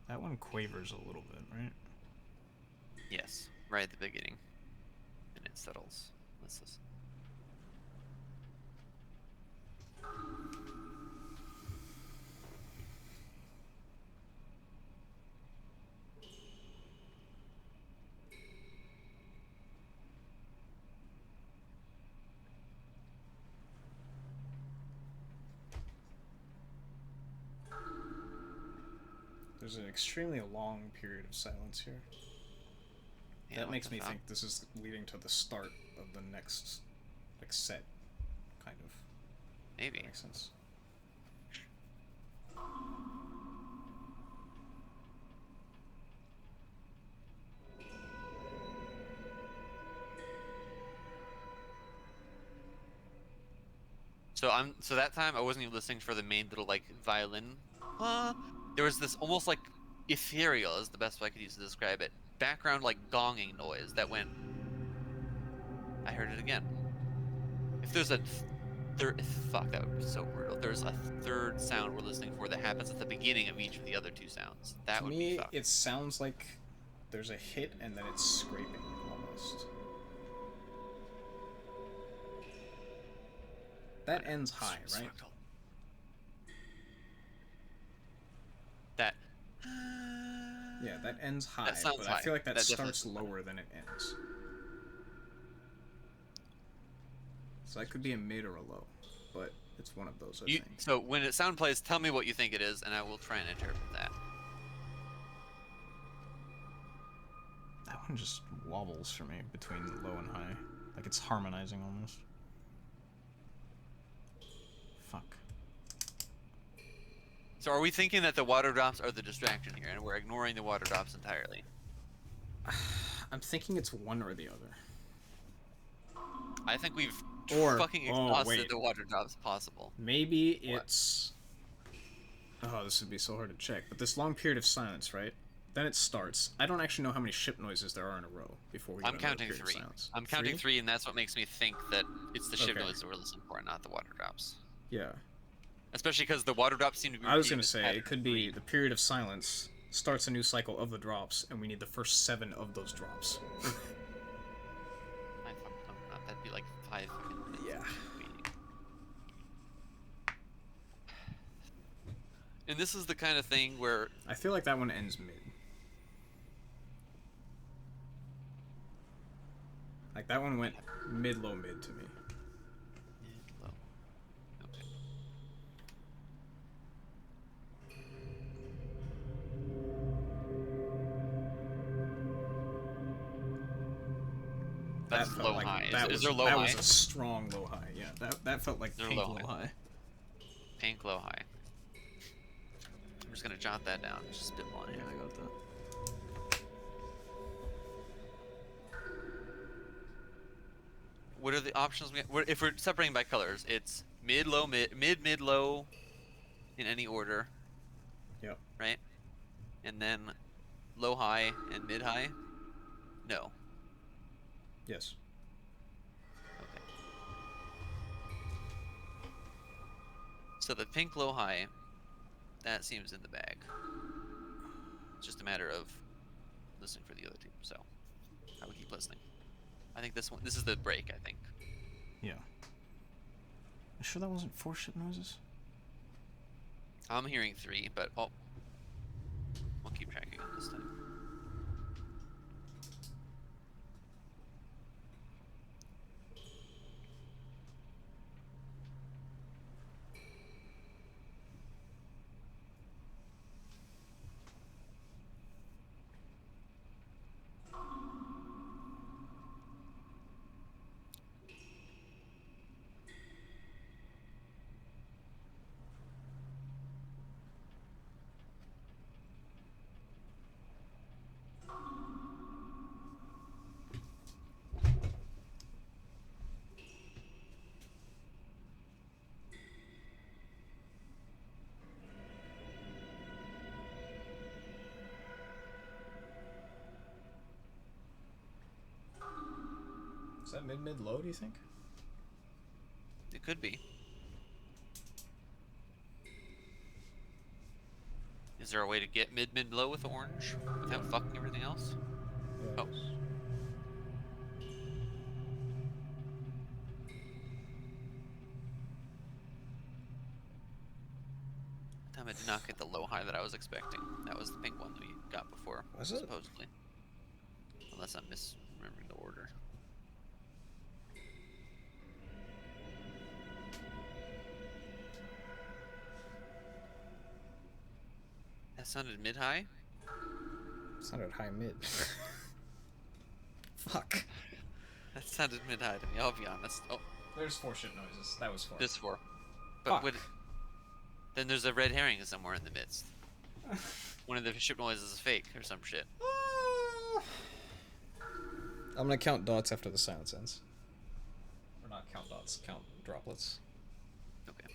Speaker 2: That one quavers a little bit, right?
Speaker 3: Yes, right at the beginning, and it settles. Let's listen.
Speaker 2: There's an extremely long period of silence here.
Speaker 3: Yeah,
Speaker 2: That
Speaker 3: what
Speaker 2: makes
Speaker 3: the
Speaker 2: me
Speaker 3: fuck?
Speaker 2: think this is leading to the start of the next, like, set, kind of.
Speaker 3: Maybe.
Speaker 2: That makes sense.
Speaker 3: So that time I wasn't even listening for the main little like violin there was this almost like ethereal is the best way I could use to describe it. Background like gonging noise that went. I heard it again. If there's a third, fuck, that would be so brutal. There's a third sound we're listening for that happens at the beginning of each of the other two sounds. That
Speaker 2: To
Speaker 3: would
Speaker 2: me,
Speaker 3: be fucked.
Speaker 2: it sounds like there's a hit and then it's scraping almost. That ends high, right?
Speaker 3: That.
Speaker 2: Yeah, that ends high,
Speaker 3: That sounds
Speaker 2: but
Speaker 3: high.
Speaker 2: I feel like that
Speaker 3: definitely
Speaker 2: starts lower than it ends. So that could be a mid or a low, but it's one of those, I think.
Speaker 3: So when it sound plays, tell me what you think it is, and I will try and interpret that.
Speaker 2: That one just wobbles for me between low and high. Like it's harmonizing almost. Fuck.
Speaker 3: So are we thinking that the water drops are the distraction here, and we're ignoring the water drops entirely?
Speaker 2: I'm thinking it's one or the other.
Speaker 3: I think we've
Speaker 2: Or-
Speaker 3: fucking
Speaker 2: oh,
Speaker 3: exhausted
Speaker 2: wait.
Speaker 3: the water drops possible.
Speaker 2: Maybe
Speaker 3: What?
Speaker 2: it's... Oh, this would be so hard to check. But this long period of silence, right? Then it starts. I don't actually know how many ship noises there are in a row before we get
Speaker 3: I'm
Speaker 2: another
Speaker 3: counting
Speaker 2: period of
Speaker 3: 3.
Speaker 2: silence.
Speaker 3: I'm counting 3, and that's what makes me think that it's the ship
Speaker 2: Okay.
Speaker 3: noise that we're listening for, and not the water drops.
Speaker 2: Yeah.
Speaker 3: Especially because the water drops seem to be.
Speaker 2: I was
Speaker 3: repeating
Speaker 2: gonna
Speaker 3: this
Speaker 2: say,
Speaker 3: pattern
Speaker 2: it could be
Speaker 3: 3.
Speaker 2: the period of silence starts a new cycle of the drops, and we need the first 7 of those drops.
Speaker 3: I fucking hope not. That'd be like 5 fucking minutes.
Speaker 2: Yeah.
Speaker 3: of waiting. And this is the kind of thing where
Speaker 2: I feel like that one ends mid. Like that one went mid, low, mid to me.
Speaker 3: Mid, low. Okay. That's
Speaker 2: That felt
Speaker 3: low
Speaker 2: like
Speaker 3: high.
Speaker 2: that
Speaker 3: Is there low
Speaker 2: that
Speaker 3: high?
Speaker 2: was a strong low high. Yeah, that felt like
Speaker 3: There
Speaker 2: pink
Speaker 3: low
Speaker 2: low
Speaker 3: high?
Speaker 2: high.
Speaker 3: Pink low high. I'm just gonna jot that down. Just spitballing
Speaker 2: Yeah,
Speaker 3: here.
Speaker 2: I got that.
Speaker 3: What are the options? If we're separating by colors, it's mid, low, mid, low, in any order.
Speaker 2: Yep.
Speaker 3: Right. And then low, high, and mid, high. No.
Speaker 2: Yes.
Speaker 3: Okay. So the pink low high, that seems in the bag. It's just a matter of listening for the other two. So I would keep listening. I think this is the break. I think.
Speaker 2: Yeah. You sure that wasn't 4 ship noises?
Speaker 3: I'm hearing 3, but I'll keep track again this time.
Speaker 2: Is that mid low, do you think?
Speaker 3: It could be. Is there a way to get mid low with orange without fucking everything else?
Speaker 2: Yeah.
Speaker 3: Oh. Damn, I did not get the low high that I was expecting. That was the pink one that we got before,
Speaker 2: Was it?
Speaker 3: supposedly. Unless I'm misremembering the order. That sounded mid high.
Speaker 2: Sounded high mid. Fuck.
Speaker 3: That sounded mid high to me. I'll be honest. Oh,
Speaker 2: There's 4 ship noises. That was 4.
Speaker 3: this 4. But
Speaker 2: Fuck.
Speaker 3: would then there's a red herring somewhere in the midst. One of the ship noises is fake or some shit.
Speaker 2: I'm gonna count dots after the silence ends. Or not count dots, count droplets.
Speaker 3: Okay.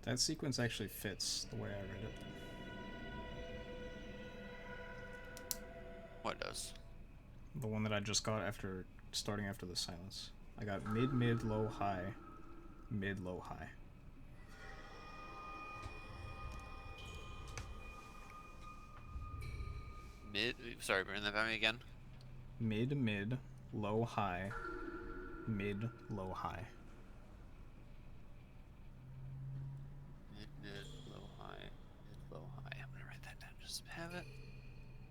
Speaker 2: That sequence actually fits the way I read it.
Speaker 3: What does?
Speaker 2: The one that I just got after starting after the silence. I got mid, mid, low, high, mid, low, high.
Speaker 3: Mid. Sorry, bring that by me again.
Speaker 2: Mid, mid, low, high, mid, low, high.
Speaker 3: Mid, mid, low, high, mid, low, high. I'm gonna write that down. Just have it.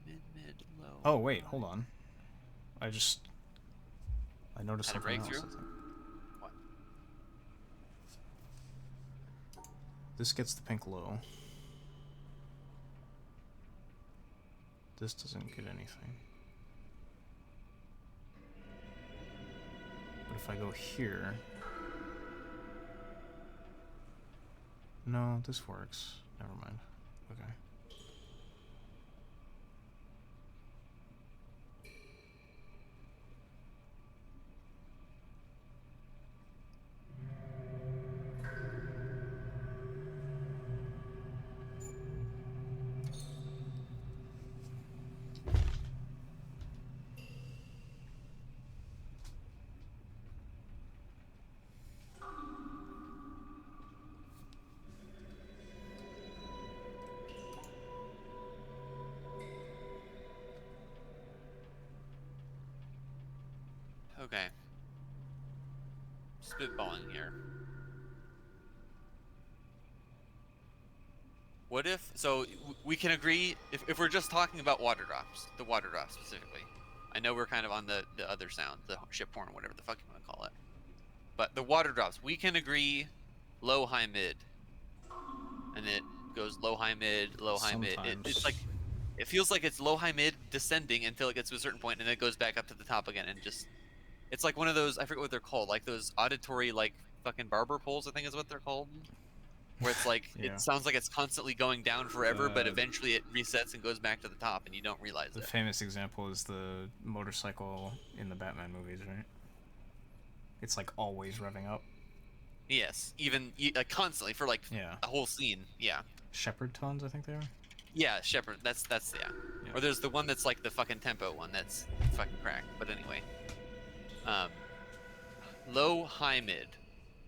Speaker 3: Mid, mid, low.
Speaker 2: Oh wait, hold on. I noticed
Speaker 3: Had a
Speaker 2: something else.
Speaker 3: breakthrough?
Speaker 2: I think.
Speaker 3: What?
Speaker 2: This gets the pink low. This doesn't get anything. But if I go here... No, this works. Never mind. Okay.
Speaker 3: Okay. Spitballing here. What if, so we can agree, if we're just talking about water drops, the water drops specifically. I know we're kind of on the other sound, the ship horn, whatever the fuck you want to call it. But the water drops, we can agree low, high, mid. And it goes low, high, mid, low, high, mid. It's like, it feels like it's low, high, mid descending until it gets to a certain point and then it goes back up to the top again and just, it's like one of those, I forget what they're called, like those auditory, like fucking barber poles, I think is what they're called. Where it's like,
Speaker 2: Yeah.
Speaker 3: it sounds like it's constantly going down forever, but eventually it resets and goes back to the top and you don't realize
Speaker 2: The
Speaker 3: it.
Speaker 2: famous example is the motorcycle in the Batman movies, right? It's like always revving up.
Speaker 3: Yes, even constantly for like
Speaker 2: Yeah.
Speaker 3: a whole scene, yeah.
Speaker 2: Shepherd tones, I think they are.
Speaker 3: Yeah, Shepard, that's yeah.
Speaker 2: Yeah.
Speaker 3: Or there's the one that's like the fucking tempo one that's fucking cracked, but anyway. Low, high, mid.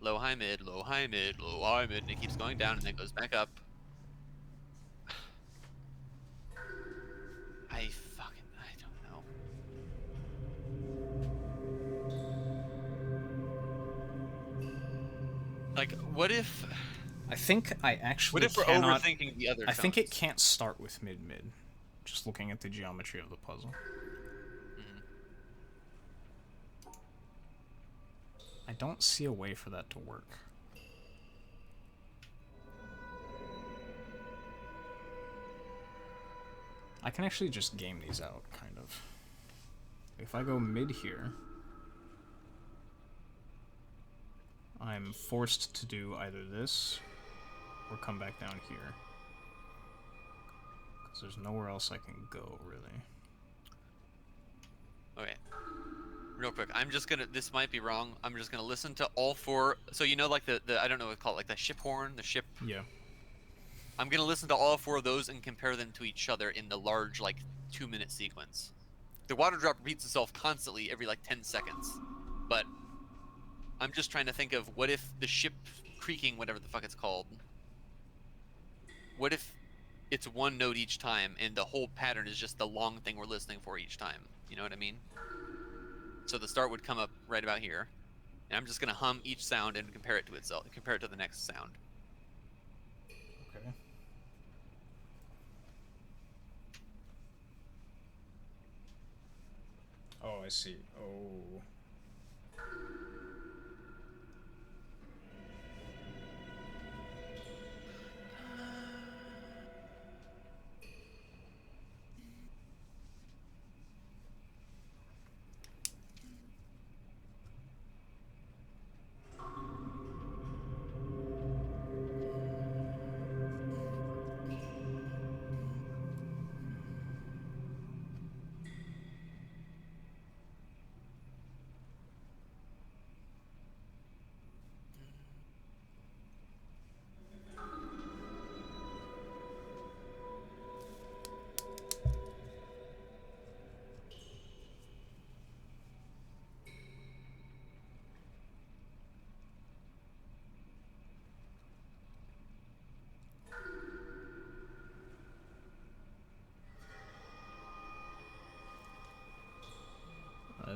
Speaker 3: Low, high, mid, low, high, mid, low, high, mid, and it keeps going down and then goes back up. I don't know. Like, what if...
Speaker 2: I think I actually
Speaker 3: What if we're
Speaker 2: cannot...
Speaker 3: overthinking the other
Speaker 2: I think it
Speaker 3: tones?
Speaker 2: can't start with mid-mid. Just looking at the geometry of the puzzle. I don't see a way for that to work. I can actually just game these out, kind of. If I go mid here, I'm forced to do either this or come back down here. Because there's nowhere else I can go, really.
Speaker 3: Okay. Real quick, I'm just gonna, this might be wrong, I'm just gonna listen to all four, so you know like the I don't know what to call it, like the ship horn, the ship...
Speaker 2: Yeah.
Speaker 3: I'm gonna listen to all four of those and compare them to each other in the large, like, 2-minute sequence. The water drop repeats itself constantly every, like, 10 seconds. But I'm just trying to think of what if the ship creaking, whatever the fuck it's called, what if it's one note each time and the whole pattern is just the long thing we're listening for each time? You know what I mean? So the start would come up right about here. And I'm just gonna hum each sound and compare it to itself, compare it to the next sound.
Speaker 2: Okay. Oh, I see. Oh.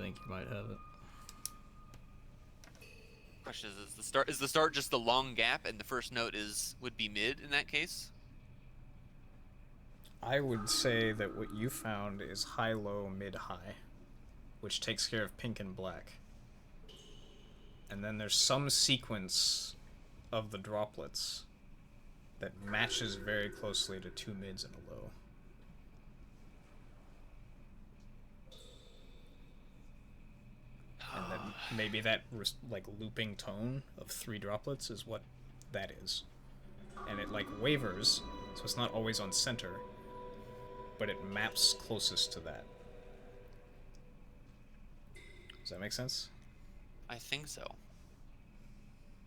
Speaker 2: think you might have it.
Speaker 3: Question is the start just the long gap and the first note would be mid in that case?
Speaker 2: I would say that what you found is high, low, mid, high, which takes care of pink and black. And then there's some sequence of the droplets that matches very closely to two mids and a low. And then maybe that like looping tone of three droplets is what that is. And it like wavers, so it's not always on center, but it maps closest to that. Does that make sense?
Speaker 3: I think so.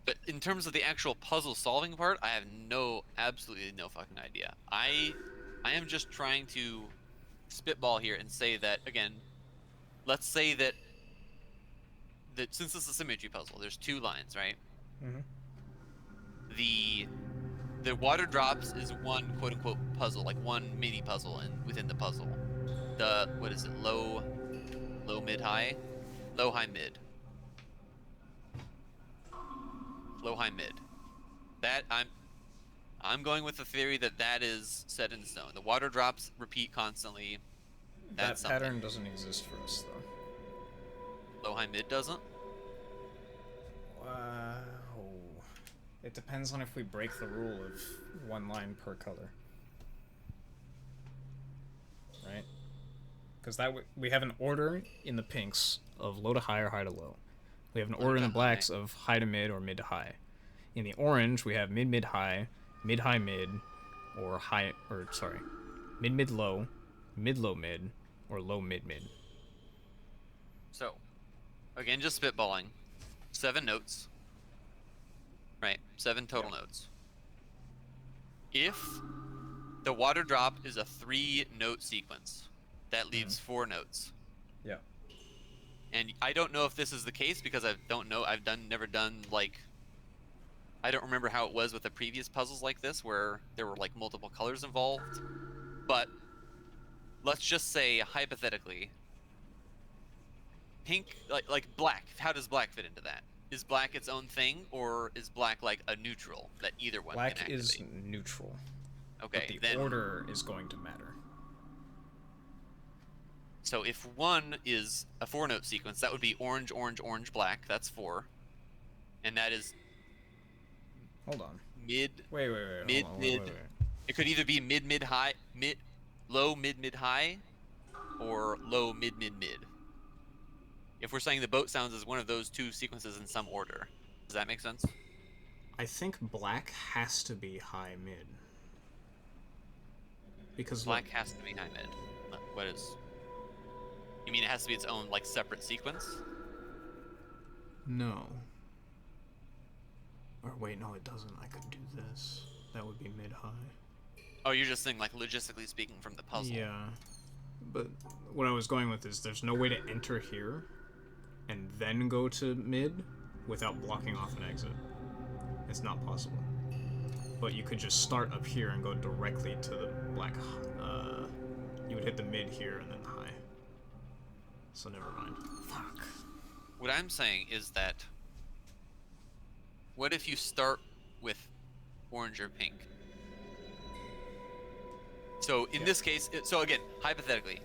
Speaker 3: But in terms of the actual puzzle solving part, I have absolutely no fucking idea. I am just trying to spitball here and say that, again, let's say that since this is a symmetry puzzle, there's two lines, right?
Speaker 2: Mm-hmm.
Speaker 3: The water drops is one quote unquote puzzle, like one mini puzzle within the puzzle. The what is it? Low, mid, high, low, high, mid. Low, high, mid. That I'm going with the theory that is set in stone. The water drops repeat constantly. That's
Speaker 2: that pattern doesn't exist for us though.
Speaker 3: Low, high, mid doesn't?
Speaker 2: Wow. It depends on if we break the rule of one line per color. Right? Because we have an order in the pinks of low to high or high to low. We have an order in the blacks of high to mid or mid to high. In the orange, we have mid mid high, mid high mid, or high or sorry, mid mid low, mid low mid, or low mid mid.
Speaker 3: So, again, just spitballing. 7 notes. Right, 7 total notes. If the water drop is a 3-note sequence, that leaves 4 notes.
Speaker 2: Yeah.
Speaker 3: And I don't know if this is the case because I don't know. Never done like. I don't remember how it was with the previous puzzles like this where there were like multiple colors involved. But let's just say hypothetically, pink like black. How does black fit into that? Is black its own thing, or is black like a neutral that either one
Speaker 2: black
Speaker 3: can activate?
Speaker 2: Is neutral.
Speaker 3: Okay,
Speaker 2: but the
Speaker 3: then
Speaker 2: order is going to matter.
Speaker 3: So if one is a 4-note sequence, that would be orange, orange, orange, black. That's 4, and that is.
Speaker 2: Hold on.
Speaker 3: Mid.
Speaker 2: Wait.
Speaker 3: Mid,
Speaker 2: hold on,
Speaker 3: mid.
Speaker 2: wait.
Speaker 3: It could either be mid, mid, high, mid, low, mid, high, or low, mid, mid. If we're saying the boat sounds is one of those two sequences in some order, does that make sense?
Speaker 2: I think black has to be high mid. Because
Speaker 3: black has to be high mid. What is? You mean it has to be its own like separate sequence?
Speaker 2: No. Or wait, no, it doesn't. I could do this. That would be mid high.
Speaker 3: Oh, you're just saying like logistically speaking from the puzzle.
Speaker 2: Yeah. But what I was going with is there's no way to enter here and then go to mid without blocking off an exit. It's not possible. But you could just start up here and go directly to the black. You would hit the mid here and then high. So never mind. Fuck.
Speaker 3: What I'm saying is that what if you start with orange or pink? So in this case, so again, hypothetically,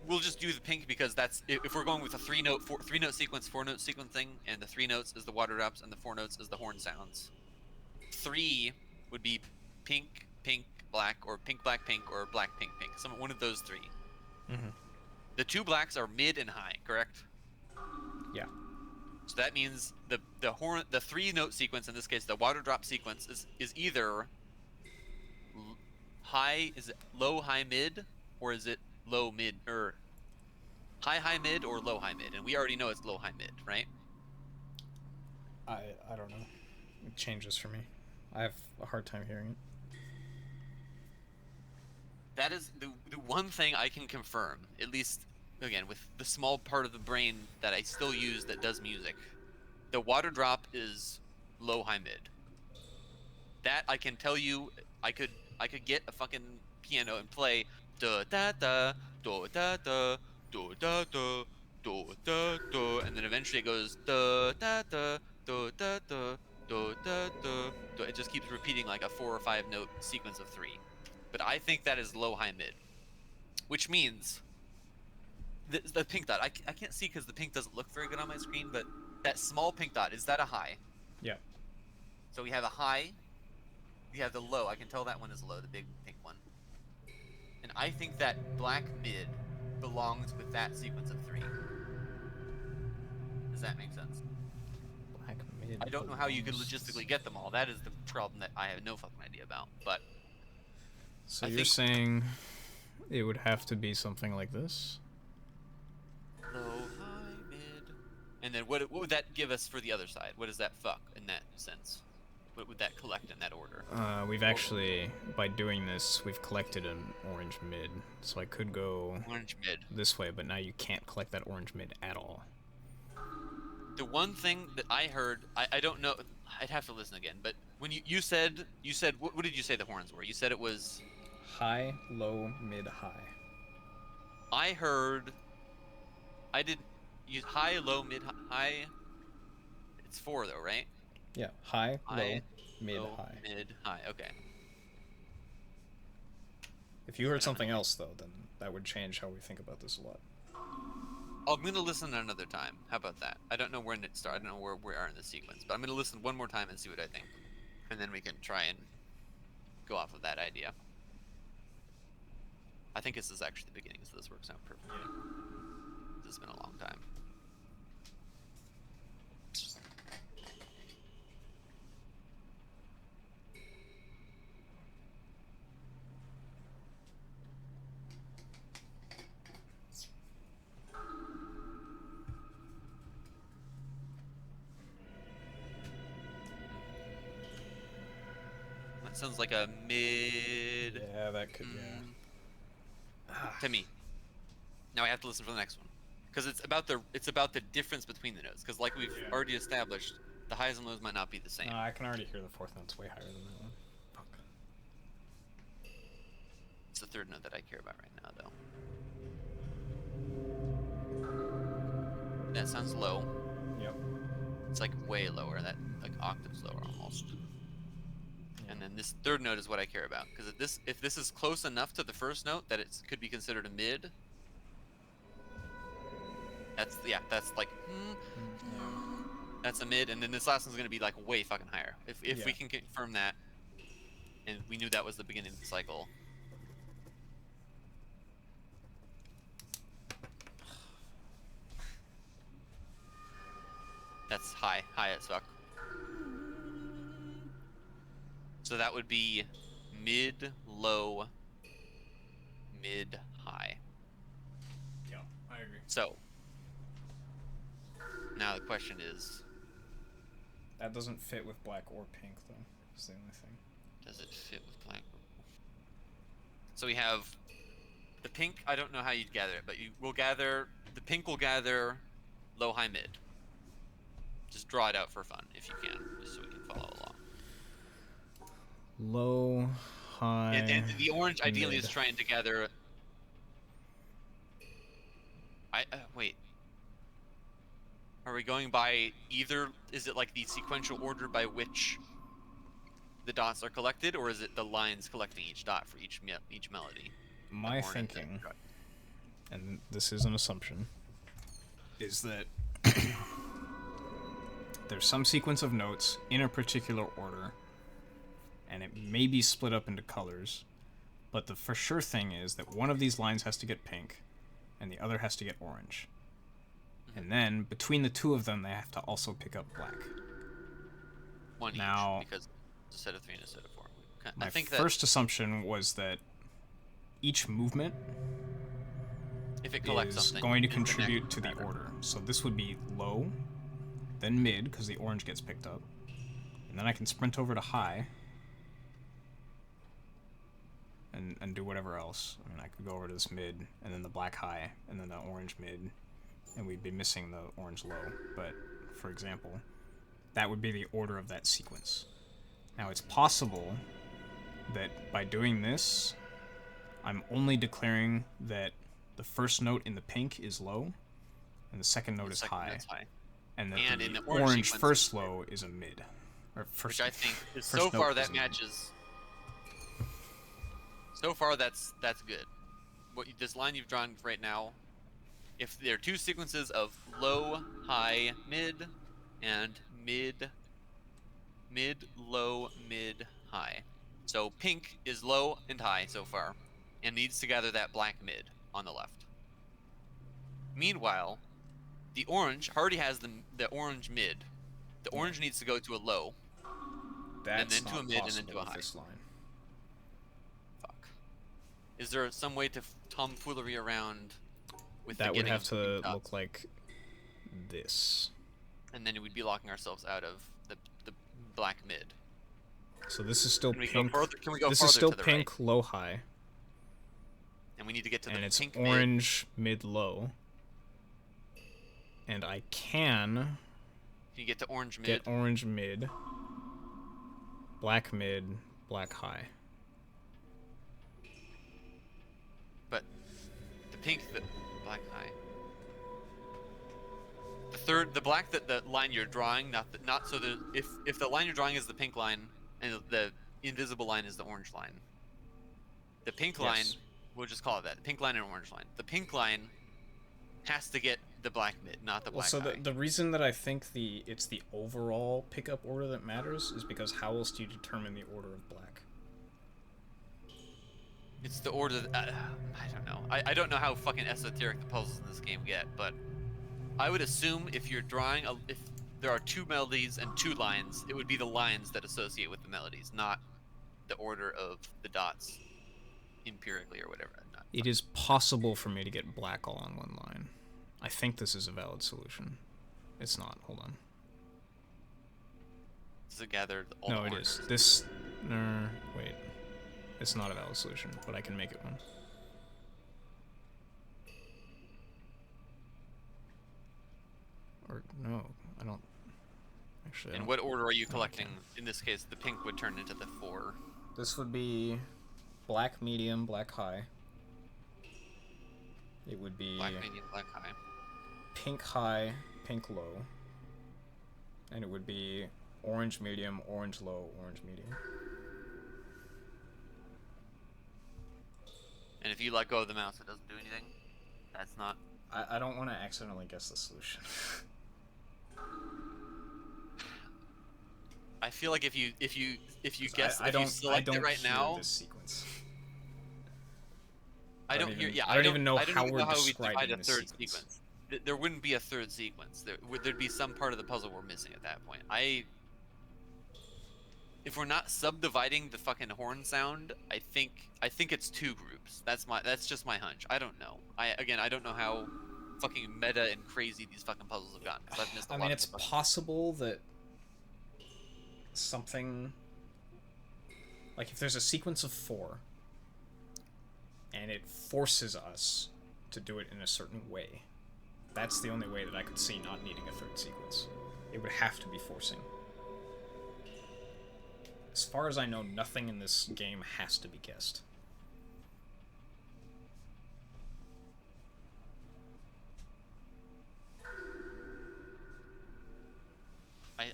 Speaker 3: we'll just do the pink because that's if we're going with a 3-note sequence, 4-note sequencing, and the 3 notes is the water drops and the 4 notes is the horn sounds. 3 would be pink, pink, black, or pink, black, pink, or black, pink, pink. One of those 3.
Speaker 2: Mm-hmm.
Speaker 3: The 2 blacks are mid and high, correct?
Speaker 2: Yeah.
Speaker 3: So that means the 3-note sequence, in this case, the water drop sequence, is either high, is it low, high, mid, or is it low, mid, or high, high, mid, or low, high, mid? And we already know it's low, high, mid, right?
Speaker 2: I don't know. It changes for me. I have a hard time hearing it.
Speaker 3: That is the one thing I can confirm, at least, again, with the small part of the brain that I still use that does music. The water drop is low, high, mid. That I can tell you, I could get a fucking piano and play da da da da da da da da da do da do, and then eventually it goes da da da do da da do da da do. It just keeps repeating like a 4 or 5 note sequence of 3. But I think that is low, high, mid, which means the pink dot. I can't see because the pink doesn't look very good on my screen, but that small pink dot, is that a high?
Speaker 2: Yeah.
Speaker 3: So we have a high. We have the low. I can tell that one is low, the big pink one. And I think that black mid belongs with that sequence of 3. Does that make sense?
Speaker 2: Black mid.
Speaker 3: I don't know how you could logistically get them all. That is the problem that I have no fucking idea about. But
Speaker 2: So
Speaker 3: I
Speaker 2: you're
Speaker 3: think-
Speaker 2: saying it would have to be something like this?
Speaker 3: low, high, mid, and then what would that give us for the other side? What does that fuck in that sense? What would that collect in that order?
Speaker 2: We've actually, by doing this, we've collected an orange mid. So I could go
Speaker 3: Orange mid.
Speaker 2: this way, but now you can't collect that orange mid at all.
Speaker 3: The one thing that I heard, I don't know, I'd have to listen again, but when you said what did you say the horns were? You said it was,
Speaker 2: High, low, mid, high.
Speaker 3: I heard, I did use high, low, mid, high. It's 4 though, right?
Speaker 2: Yeah, high, low,
Speaker 3: High,
Speaker 2: mid,
Speaker 3: low,
Speaker 2: high.
Speaker 3: mid, high. Okay.
Speaker 2: If you heard something else, though, then that would change how we think about this a lot.
Speaker 3: I'm gonna listen another time. How about that? I don't know when it started. I don't know where we are in the sequence, but I'm gonna listen one more time and see what I think, and then we can try and go off of that idea. I think this is actually the beginning, so this works out perfectly. This has been a long time. That sounds like a mid.
Speaker 2: Yeah, that could,
Speaker 3: To me. Now I have to listen for the next one, because it's about the difference between the notes. Because like we've
Speaker 2: Yeah.
Speaker 3: already established, the highs and lows might not be the same.
Speaker 2: No, I can already hear the fourth note's way higher than that one. Fuck.
Speaker 3: It's the third note that I care about right now, though. That sounds low.
Speaker 2: Yep.
Speaker 3: It's like way lower. That like octaves lower almost. And then this third note is what I care about, because if this is close enough to the first note that it could be considered a mid. That's like that's a mid, and then this last one's gonna be like way fucking higher. If
Speaker 2: Yeah.
Speaker 3: we can confirm that, and we knew that was the beginning of the cycle. That's high as fuck. So that would be mid, low, mid, high.
Speaker 2: Yeah, I agree.
Speaker 3: So now the question is,
Speaker 2: That doesn't fit with black or pink, though. That's the only thing.
Speaker 3: does it fit with black? So we have the pink. I don't know how you'd gather it, but the pink will gather low, high, mid. Just draw it out for fun if you can, just so we can follow along.
Speaker 2: Low, high.
Speaker 3: And the orange ideally is
Speaker 2: mid.
Speaker 3: trying to gather. Wait. Are we going by either? Is it like the sequential order by which the dots are collected, or is it the lines collecting each dot for each melody?
Speaker 2: My
Speaker 3: Horn and then
Speaker 2: thinking,
Speaker 3: drum.
Speaker 2: and this is an assumption, is that there's some sequence of notes in a particular order, and it may be split up into colors, but the for sure thing is that one of these lines has to get pink, and the other has to get orange. And then, between the two of them, they have to also pick up black.
Speaker 3: One
Speaker 2: Now-
Speaker 3: each, because it's a set of 3 and a set of 4. Okay.
Speaker 2: My
Speaker 3: I think
Speaker 2: first assumption was that each movement
Speaker 3: that if it collects
Speaker 2: is
Speaker 3: something,
Speaker 2: going to
Speaker 3: it's the next
Speaker 2: contribute to the
Speaker 3: pattern.
Speaker 2: order. So this would be low, then mid, because the orange gets picked up. And then I can sprint over to high. And do whatever else. I mean, I could go over to this mid, and then the black high, and then the orange mid, and we'd be missing the orange low. But, for example, that would be the order of that sequence. Now, it's possible that by doing this, I'm only declaring that the first note in the pink is low, and the second note
Speaker 3: The
Speaker 2: is
Speaker 3: second
Speaker 2: high,
Speaker 3: note's high.
Speaker 2: and that
Speaker 3: And
Speaker 2: the
Speaker 3: in the orange
Speaker 2: orange
Speaker 3: sequence,
Speaker 2: first low is a mid, or first.
Speaker 3: Which I think is
Speaker 2: first
Speaker 3: so
Speaker 2: note
Speaker 3: far
Speaker 2: is
Speaker 3: that
Speaker 2: a mid.
Speaker 3: matches. So far that's good. This line you've drawn right now, if there are two sequences of low, high, mid, and mid, low, mid, high. So pink is low and high so far, and needs to gather that black mid on the left. Meanwhile, the orange already has the orange mid. The orange needs to go to a low,
Speaker 2: That's
Speaker 3: then to
Speaker 2: not
Speaker 3: a mid, and
Speaker 2: possible
Speaker 3: then to a
Speaker 2: with
Speaker 3: high.
Speaker 2: this line.
Speaker 3: Fuck. Is there some way to tomfoolery around with the
Speaker 2: That would
Speaker 3: getting
Speaker 2: have
Speaker 3: of
Speaker 2: to
Speaker 3: the pink
Speaker 2: look
Speaker 3: dots?
Speaker 2: like this.
Speaker 3: And then we'd be locking ourselves out of the black mid.
Speaker 2: So this is still
Speaker 3: Can we
Speaker 2: pink.
Speaker 3: go further? Can we go
Speaker 2: This
Speaker 3: farther
Speaker 2: is still
Speaker 3: to the
Speaker 2: pink,
Speaker 3: right?
Speaker 2: low, high,
Speaker 3: And we need to get to
Speaker 2: and
Speaker 3: the
Speaker 2: it's
Speaker 3: pink mid.
Speaker 2: orange, mid, low. And I can
Speaker 3: Can you get to orange mid?
Speaker 2: get orange mid, black high.
Speaker 3: But the pink, the black high. The black the line you're drawing, not so the if the line you're drawing is the pink line and the invisible line is the orange line. The pink line,
Speaker 2: Yes.
Speaker 3: we'll just call it that. Pink line and orange line. The pink line has to get the black mid, not the
Speaker 2: Well,
Speaker 3: black
Speaker 2: so
Speaker 3: high.
Speaker 2: the reason that I think it's the overall pickup order that matters is because how else do you determine the order of black?
Speaker 3: It's the order that, I don't know. I don't know how fucking esoteric the puzzles in this game get, but I would assume if you're drawing if there are two melodies and two lines, it would be the lines that associate with the melodies, not the order of the dots empirically or whatever.
Speaker 2: It is possible for me to get black all on one line. I think this is a valid solution. It's not. Hold on.
Speaker 3: Does it gather all
Speaker 2: No,
Speaker 3: the
Speaker 2: it
Speaker 3: oranges?
Speaker 2: is. This. No, wait. It's not a valid solution, but I can make it one. Or no, I don't. Actually, I
Speaker 3: In
Speaker 2: don't-
Speaker 3: what order are you
Speaker 2: no, I
Speaker 3: collecting?
Speaker 2: can't.
Speaker 3: In this case, the pink would turn into the 4.
Speaker 2: This would be black medium, black high. It would be
Speaker 3: Black, medium, black, high.
Speaker 2: pink high, pink low. And it would be orange medium, orange low, orange medium.
Speaker 3: And if you let go of the mouse, it doesn't do anything? That's not...
Speaker 2: I don't want to accidentally guess the solution.
Speaker 3: I feel like if you guess,
Speaker 2: I
Speaker 3: if you select it right
Speaker 2: hear
Speaker 3: now,
Speaker 2: this sequence.
Speaker 3: I don't
Speaker 2: even-
Speaker 3: hear. Yeah,
Speaker 2: I don't even know
Speaker 3: I don't
Speaker 2: how
Speaker 3: even
Speaker 2: we're
Speaker 3: know how we
Speaker 2: describing
Speaker 3: divide a
Speaker 2: this
Speaker 3: third
Speaker 2: sequence.
Speaker 3: sequence. There wouldn't be a third sequence. There'd be some part of the puzzle we're missing at that point. If we're not subdividing the fucking horn sound, I think it's two groups. That's just my hunch. I don't know. I don't know how fucking meta and crazy these fucking puzzles have gotten. 'Cause I've missed a
Speaker 2: I
Speaker 3: lot
Speaker 2: mean,
Speaker 3: of
Speaker 2: it's
Speaker 3: the fucking-
Speaker 2: possible that something like if there's a sequence of 4 and it forces us to do it in a certain way, that's the only way that I could see not needing a third sequence. It would have to be forcing. As far as I know, nothing in this game has to be guessed.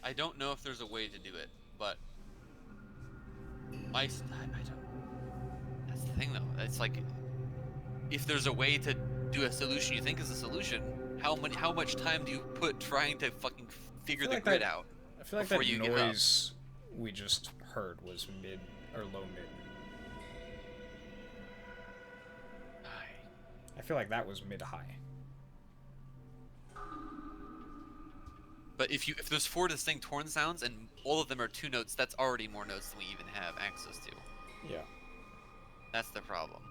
Speaker 3: I don't know if there's a way to do it, but I don't. That's the thing, though. It's like if there's a way to do a solution you think is a solution, how much time do you put trying to fucking figure the
Speaker 2: like
Speaker 3: grid
Speaker 2: that-
Speaker 3: out?
Speaker 2: I feel like
Speaker 3: Before
Speaker 2: that
Speaker 3: you give up.
Speaker 2: noise we just heard was mid or low mid. I feel like that was mid high.
Speaker 3: But if there's 4 distinct horn sounds and all of them are 2 notes, that's already more notes than we even have access to.
Speaker 2: Yeah.
Speaker 3: That's the problem.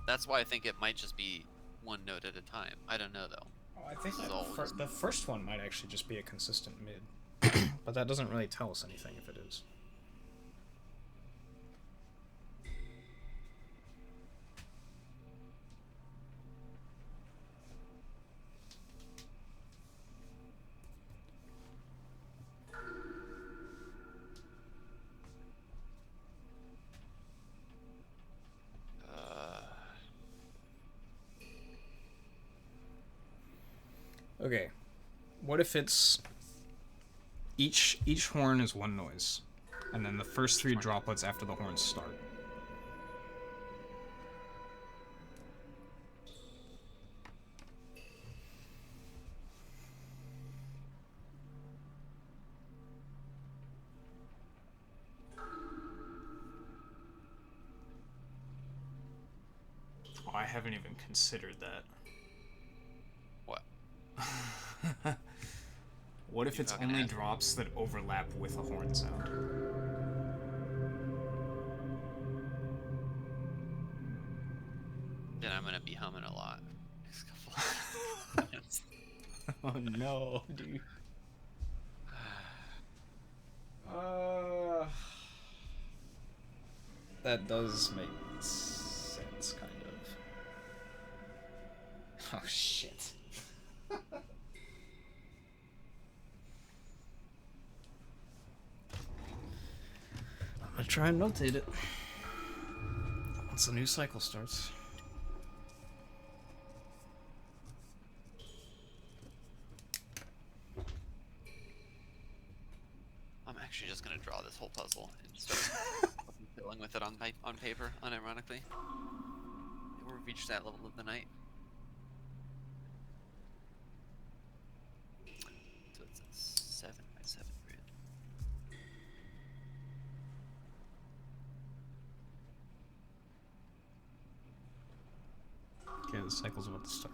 Speaker 3: That's why I think it might just be 1 note at a time. I don't know though.
Speaker 2: Oh, I think
Speaker 3: This is
Speaker 2: that
Speaker 3: all
Speaker 2: the first one might actually just be a consistent mid. But that doesn't really tell us anything if it is. Okay. What if it's each horn is one noise, and then the first 3 droplets after the horns start. Oh, I haven't even considered that.
Speaker 3: What?
Speaker 2: What if
Speaker 3: You
Speaker 2: it's
Speaker 3: fucking
Speaker 2: only
Speaker 3: ass.
Speaker 2: drops that overlap with a horn sound?
Speaker 3: Then I'm gonna be humming a lot. Next couple of minutes.
Speaker 2: Oh no, dude. That does make sense, kind of. Oh shit. I'm gonna try and notate it once the new cycle starts.
Speaker 3: I'm actually just gonna draw this whole puzzle and start fucking fiddling with it on paper, unironically. We've reached that level of the night. So it's a 7x7 grid.
Speaker 2: Okay, the cycle's about to start.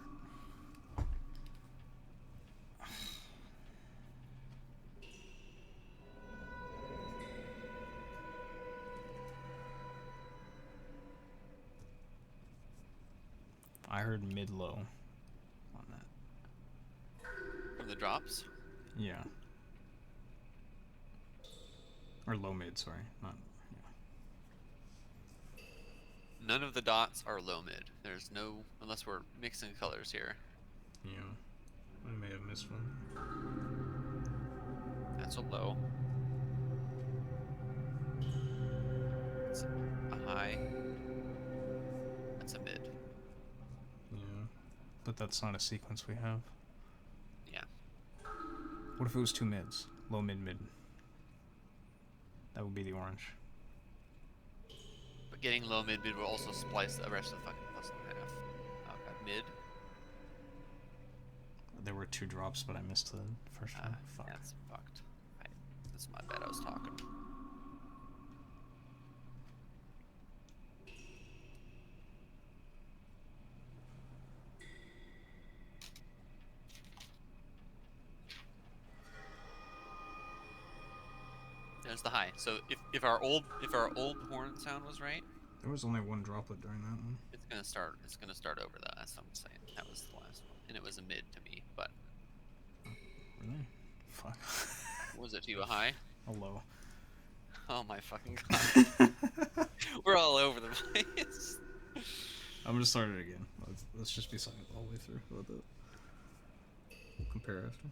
Speaker 2: I heard mid-low on that.
Speaker 3: From the drops?
Speaker 2: Yeah. Or low-mid, sorry. Not... Yeah.
Speaker 3: None of the dots are low mid. There's no, unless we're mixing colors here.
Speaker 2: Yeah. I may have missed one.
Speaker 3: That's a low. That's a high. That's a mid.
Speaker 2: Yeah. But that's not a sequence we have.
Speaker 3: Yeah.
Speaker 2: What if it was 2 mids? Low, mid, mid. That would be the orange.
Speaker 3: But getting low mid mid will also splice the rest of the fucking puzzle in half. Got mid.
Speaker 2: There were 2 drops, but I missed the first one. Fuck.
Speaker 3: That's fucked. That's my bad. I was talking. There's the high. So if our old horn sound was right,
Speaker 2: There was only 1 droplet during that one.
Speaker 3: it's gonna start over that. That's what I'm saying. That was the last one, and it was a mid to me. But
Speaker 2: Really? Fuck.
Speaker 3: what was it to you, a high?
Speaker 2: A low.
Speaker 3: Oh my fucking god. We're all over the place.
Speaker 2: I'm gonna start it again. Let's just be silent all the way through. How about that? We'll compare after.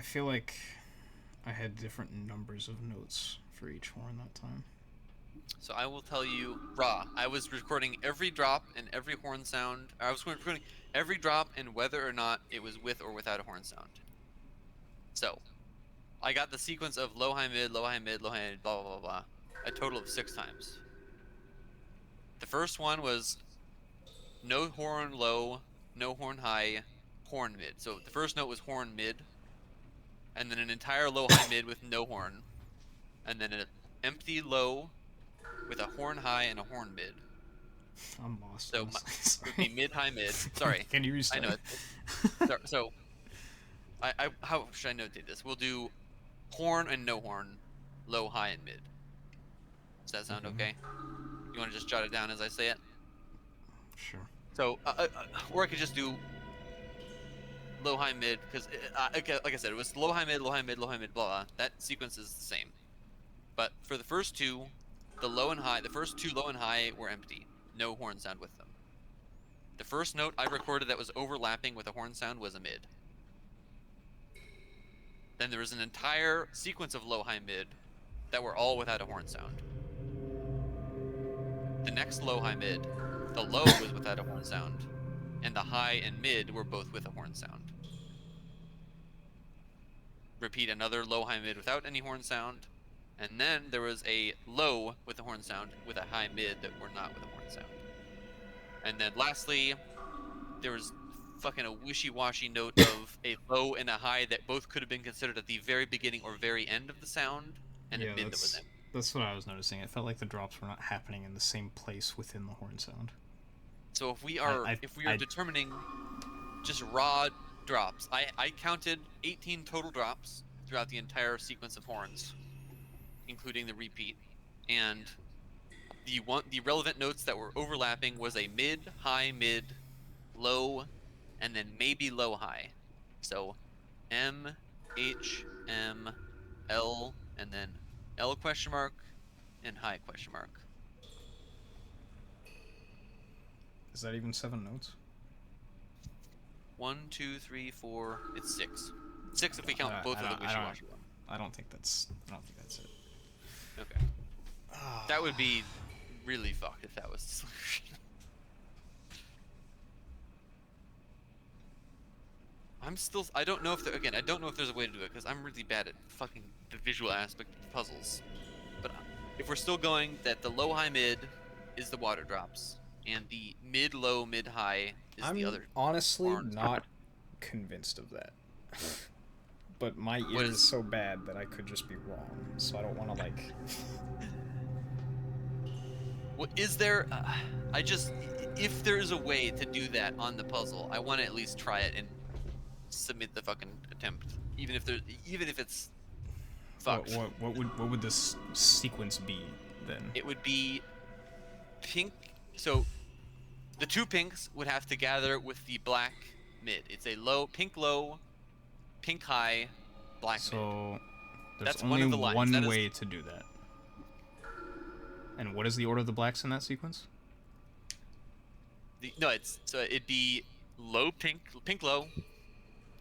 Speaker 2: feel like I had different numbers of notes for each horn that time.
Speaker 3: So I will tell you, raw. I was recording every drop and every horn sound. I was recording every drop and whether or not it was with or without a horn sound. So, I got the sequence of low, high, mid, low, high, mid, low, high, mid, blah, blah, blah, blah, a total of 6 times. The first one was no horn low, no horn high, horn mid. So the first note was horn mid, and then an entire low, high, mid with no horn, and then an empty low with a horn high and a horn mid.
Speaker 2: I'm lost.
Speaker 3: So it would be mid, high, mid. Sorry.
Speaker 2: Can you restart?
Speaker 3: I know. So I how should I notate this? We'll do horn and no horn, low, high, and mid. Does that sound okay? You want to just jot it down as I say it?
Speaker 2: Sure.
Speaker 3: So, or I could just do low, high, mid, because like I said, it was low, high, mid, low, high, mid, low, high, mid, blah, blah. That sequence is the same. But for the first two, the first two low and high were empty, no horn sound with them. The first note I recorded that was overlapping with a horn sound was a mid. Then there was an entire sequence of low, high, mid that were all without a horn sound. The next low, high, mid, the low was without a horn sound, and the high and mid were both with a horn sound. Repeat another low, high, mid without any horn sound, and then there was a low with a horn sound with a high mid that were not with a horn sound. And then lastly, there was fucking a wishy-washy note of a low and a high that both could have been considered at the very beginning or very end of the sound, and a mid that was empty.
Speaker 2: That's what I was noticing. It felt like the drops were not happening in the same place within the horn sound.
Speaker 3: So if we are determining just raw drops, I counted 18 total drops throughout the entire sequence of horns, including the repeat, and the relevant notes that were overlapping was a mid, high, mid, low, and then maybe low, high. So M, H, M, L, and then L question mark and high question mark.
Speaker 2: Is that even 7 notes?
Speaker 3: 1, 2, 3, 4. It's 6. 6 if we count both of the wishy-washy ones.
Speaker 2: I don't think that's it.
Speaker 3: Okay. That would be really fucked if that was the solution. I don't know if there's a way to do it, because I'm really bad at fucking the visual aspect of puzzles. But if we're still going that the low, high, mid is the water drops, and the mid, low, mid, high is the other.
Speaker 2: I'm honestly not convinced of that. But my ear is so bad that I could just be wrong, so I don't want to like...
Speaker 3: What is there? If there is a way to do that on the puzzle, I want to at least try it and submit the fucking attempt, even if it's fucked.
Speaker 2: What would this sequence be then?
Speaker 3: It would be pink. So the two pinks would have to gather with the black mid. It's a pink low, pink high, black mid.
Speaker 2: So there's
Speaker 3: That's
Speaker 2: only
Speaker 3: one of the lines.
Speaker 2: one way to do that. And what is the order of the blacks in that sequence?
Speaker 3: It'd be low pink low,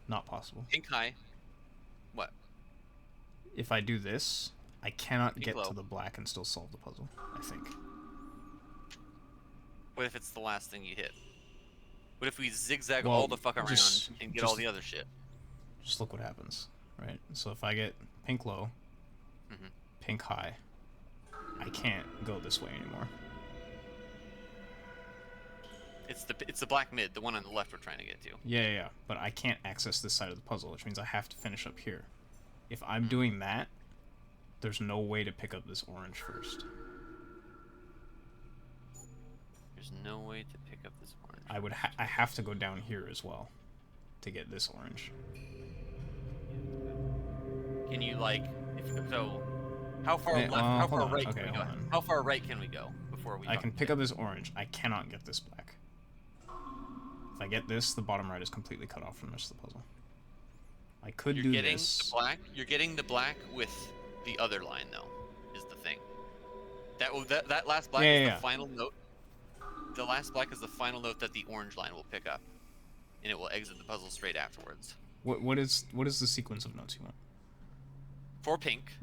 Speaker 2: Not possible.
Speaker 3: pink high. What?
Speaker 2: If I do this, I cannot
Speaker 3: Pink
Speaker 2: get
Speaker 3: low.
Speaker 2: to the black and still solve the puzzle, I think.
Speaker 3: What if it's the last thing you hit? What if we zigzag
Speaker 2: Well,
Speaker 3: all the fuck around
Speaker 2: just-
Speaker 3: and get all
Speaker 2: just-
Speaker 3: the other shit?
Speaker 2: Just look what happens, right? So if I get pink low,
Speaker 3: Mhm.
Speaker 2: pink high, I can't go this way anymore.
Speaker 3: It's the black mid, the one on the left we're trying to get to.
Speaker 2: Yeah, but I can't access this side of the puzzle, which means I have to finish up here. If I'm doing that, there's no way to pick up this orange first.
Speaker 3: There's no way to pick up this orange.
Speaker 2: I have to go down here as well to get this orange.
Speaker 3: Can you how far
Speaker 2: Yeah,
Speaker 3: left? How
Speaker 2: hold
Speaker 3: far
Speaker 2: on.
Speaker 3: right
Speaker 2: Okay,
Speaker 3: can we go?
Speaker 2: hold on.
Speaker 3: How far right can we go before we?
Speaker 2: I can pick up this orange. I cannot get this black. If I get this, the bottom right is completely cut off from the rest of the puzzle. I could
Speaker 3: You're
Speaker 2: do
Speaker 3: getting
Speaker 2: this.
Speaker 3: the black. You're getting the black with the other line though, is the thing. That last black is the final note. The last black is the final note that the orange line will pick up, and it will exit the puzzle straight afterwards.
Speaker 2: What is the sequence of notes you want?
Speaker 3: For pink,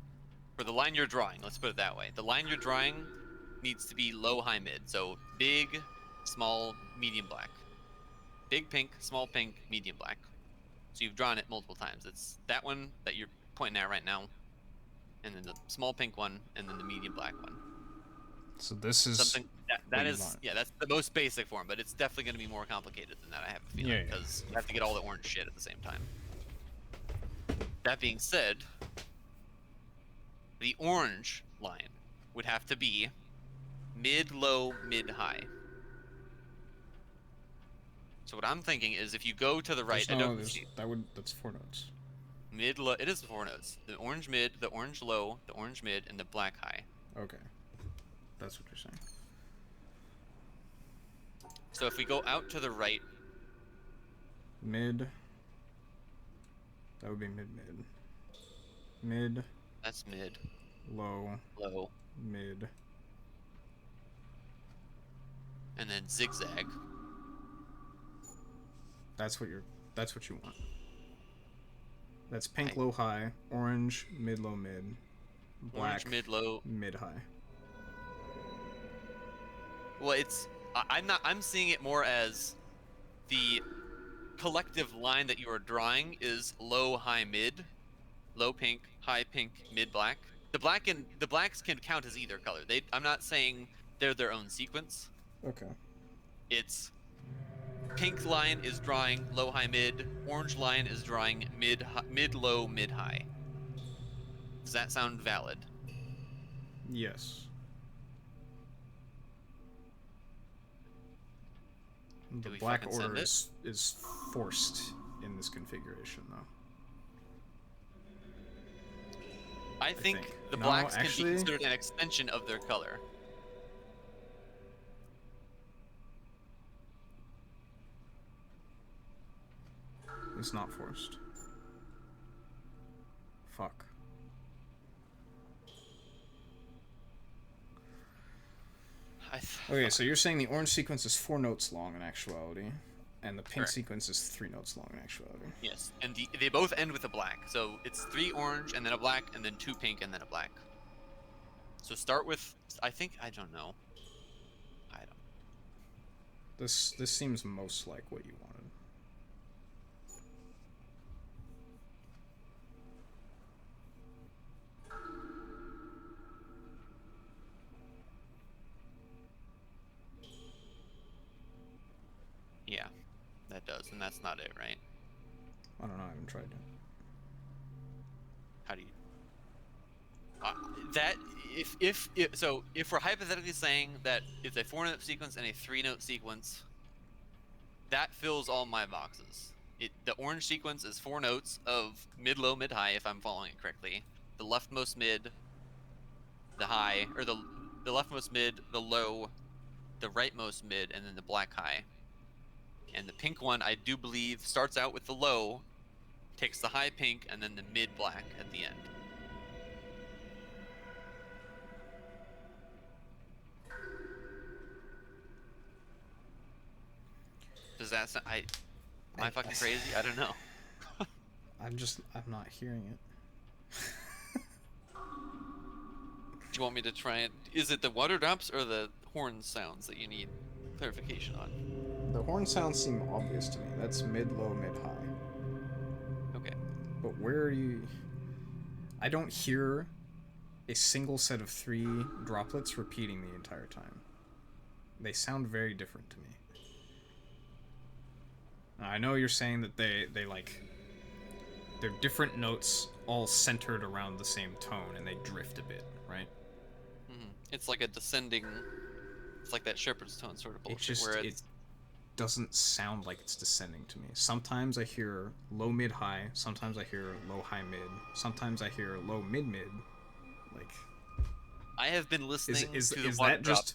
Speaker 3: for the line you're drawing, let's put it that way. The line you're drawing needs to be low, high, mid. So big, small, medium, black. Big pink, small pink, medium black. So you've drawn it multiple times. It's that one that you're pointing at right now, and then the small pink one, and then the medium black one.
Speaker 2: So this is
Speaker 3: Something that
Speaker 2: what you
Speaker 3: is
Speaker 2: want.
Speaker 3: yeah, that's the most basic form, but it's definitely going to be more complicated than that. I have a feeling
Speaker 2: Yeah, yeah.
Speaker 3: because you have to get all the orange shit at the same time. That being said, the orange line would have to be mid, low, mid, high. So what I'm thinking is if you go to the right,
Speaker 2: that's 4 notes.
Speaker 3: mid, low, it is 4 notes. The orange mid, the orange low, the orange mid, and the black high.
Speaker 2: Okay. That's what you're saying.
Speaker 3: So if we go out to the right,
Speaker 2: Mid. That would be mid mid. Mid,
Speaker 3: that's mid,
Speaker 2: low,
Speaker 3: low,
Speaker 2: mid.
Speaker 3: and then zigzag.
Speaker 2: That's what you want. That's pink, low, high, orange, mid, low, mid, black,
Speaker 3: Orange, mid, low.
Speaker 2: mid, high.
Speaker 3: Well, I'm seeing it more as the collective line that you are drawing is low, high, mid, low pink, high pink, mid black. The blacks can count as either color. I'm not saying they're their own sequence.
Speaker 2: Okay.
Speaker 3: It's pink line is drawing low, high, mid. Orange line is drawing mid, low, mid, high. Does that sound valid?
Speaker 2: Yes. The
Speaker 3: we
Speaker 2: black
Speaker 3: fucking send
Speaker 2: order
Speaker 3: it?
Speaker 2: is forced in this configuration, though.
Speaker 3: I think
Speaker 2: think.
Speaker 3: the
Speaker 2: No,
Speaker 3: blacks can
Speaker 2: actually-
Speaker 3: be considered an extension of their color.
Speaker 2: It's not forced. Fuck. Okay, so you're saying the orange sequence is 4 notes long in actuality, and the pink
Speaker 3: Correct.
Speaker 2: sequence is 3 notes long in actuality.
Speaker 3: Yes, and they both end with a black. So it's 3 orange and then a black and then 2 pink and then a black. So start with I don't know. I don't.
Speaker 2: This seems most like what you wanted.
Speaker 3: Yeah, that does, and that's not it, right?
Speaker 2: I don't know, I haven't tried it.
Speaker 3: How do you? That if we're hypothetically saying that it's a 4-note sequence and a 3-note sequence, that fills all my boxes. The orange sequence is 4 notes of mid, low, mid, high, if I'm following it correctly. The leftmost mid, the high, or the leftmost mid, the low, the rightmost mid, and then the black high. And the pink one, I do believe, starts out with the low, takes the high pink, and then the mid black at the end. Does that sound? Am I fucking crazy? I don't know.
Speaker 2: I'm not hearing it.
Speaker 3: Do you want me to try it? Is it the water drops or the horn sounds that you need clarification on?
Speaker 2: The horn sounds seem obvious to me. That's mid, low, mid, high.
Speaker 3: Okay.
Speaker 2: But where are you... I don't hear a single set of 3 droplets repeating the entire time. They sound very different to me. Now, I know you're saying that they're different notes all centered around the same tone and they drift a bit, right?
Speaker 3: It's like a descending. It's like that shepherd's tone sort of bullshit.
Speaker 2: It doesn't sound like it's descending to me. Sometimes I hear low, mid, high. Sometimes I hear low, high, mid. Sometimes I hear low, mid, mid. Like,
Speaker 3: I have been listening to the
Speaker 2: is
Speaker 3: water
Speaker 2: that
Speaker 3: drops.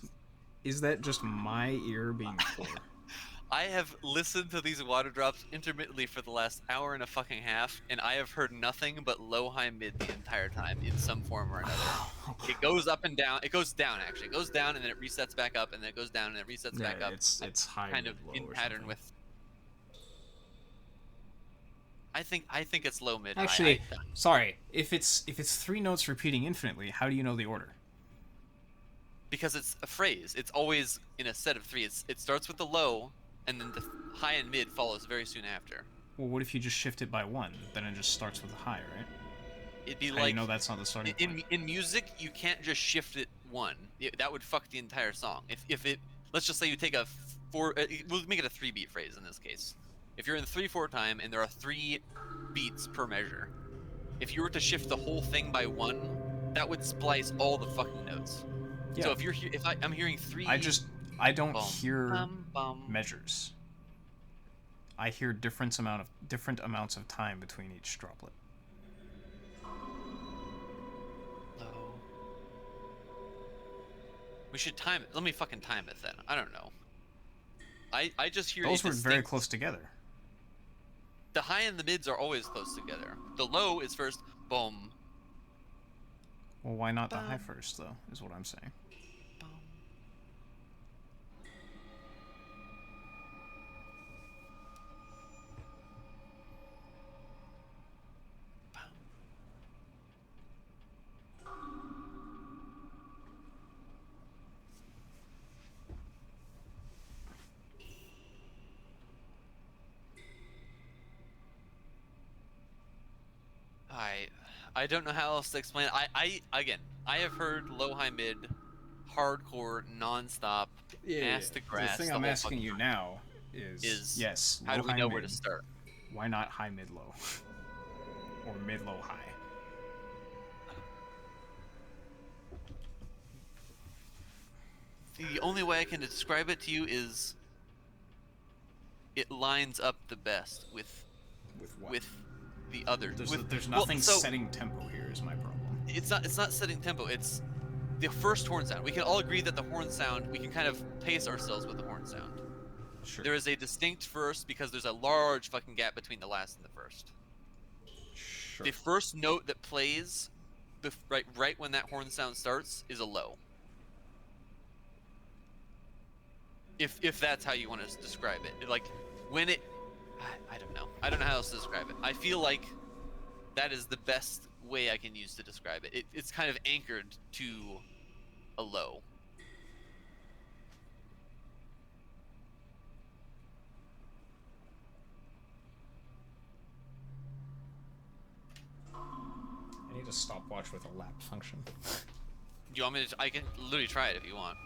Speaker 2: is that just my ear being poor?
Speaker 3: I have listened to these water drops intermittently for the last hour and a fucking half, and I have heard nothing but low, high, mid the entire time in some form or another. It goes up and down. It goes down actually. It goes down and then it resets back up, and then it goes down and it resets back up.
Speaker 2: It's high,
Speaker 3: kind
Speaker 2: mid,
Speaker 3: of
Speaker 2: low
Speaker 3: in
Speaker 2: or
Speaker 3: pattern
Speaker 2: something.
Speaker 3: with. I think it's low, mid,
Speaker 2: Actually,
Speaker 3: high.
Speaker 2: sorry. If it's 3 notes repeating infinitely, how do you know the order?
Speaker 3: Because it's a phrase. It's always in a set of 3. It starts with the low, and then the high and mid follows very soon after.
Speaker 2: Well, what if you just shift it by 1? Then it just starts with a high, right?
Speaker 3: It'd be
Speaker 2: How do
Speaker 3: like
Speaker 2: you know that's not the starting point?
Speaker 3: in music, you can't just shift it 1. That would fuck the entire song. If it, let's just say you take a 4, we'll make it a 3-beat phrase in this case. If you're in 3/4 time and there are 3 beats per measure, if you were to shift the whole thing by 1, that would splice all the fucking notes.
Speaker 2: Yeah.
Speaker 3: So if you're if I'm hearing 3,
Speaker 2: I don't
Speaker 3: bum,
Speaker 2: hear
Speaker 3: bum.
Speaker 2: measures. I hear different amounts of time between each droplet.
Speaker 3: Low. We should time it. Let me fucking time it then. I don't know. I just hear
Speaker 2: Those
Speaker 3: a
Speaker 2: were very
Speaker 3: distinct-
Speaker 2: close together.
Speaker 3: The high and the mids are always close together. The low is first, boom,
Speaker 2: Well, why not the high
Speaker 3: Bum.
Speaker 2: first, though, is what I'm saying.
Speaker 3: boom. I don't know how else to explain it. I have heard low, high, mid, hardcore, non-stop, ass to grass.
Speaker 2: The thing
Speaker 3: the
Speaker 2: I'm
Speaker 3: whole
Speaker 2: asking
Speaker 3: fucking
Speaker 2: you
Speaker 3: time.
Speaker 2: now is yes,
Speaker 3: How
Speaker 2: low,
Speaker 3: do we
Speaker 2: high,
Speaker 3: know
Speaker 2: mid.
Speaker 3: where to start?
Speaker 2: Why not high, mid, low? Or mid, low, high?
Speaker 3: The only way I can describe it to you is it lines up the best with
Speaker 2: With what?
Speaker 3: the other.
Speaker 2: There's
Speaker 3: well,
Speaker 2: nothing
Speaker 3: so
Speaker 2: setting tempo here is my problem.
Speaker 3: it's not setting tempo. It's the first horn sound. We can all agree that the horn sound, we can kind of pace ourselves with the horn sound.
Speaker 2: Sure.
Speaker 3: There is a distinct first because there's a large fucking gap between the last and the first.
Speaker 2: Sure.
Speaker 3: The first note that plays right when that horn sound starts is a low. If that's how you want to describe it. Like when it I don't know. I don't know how else to describe it. I feel like that is the best way I can use to describe it. It's kind of anchored to a low.
Speaker 2: I need a stopwatch with a lap function.
Speaker 3: You want me to? I can literally try it if you want.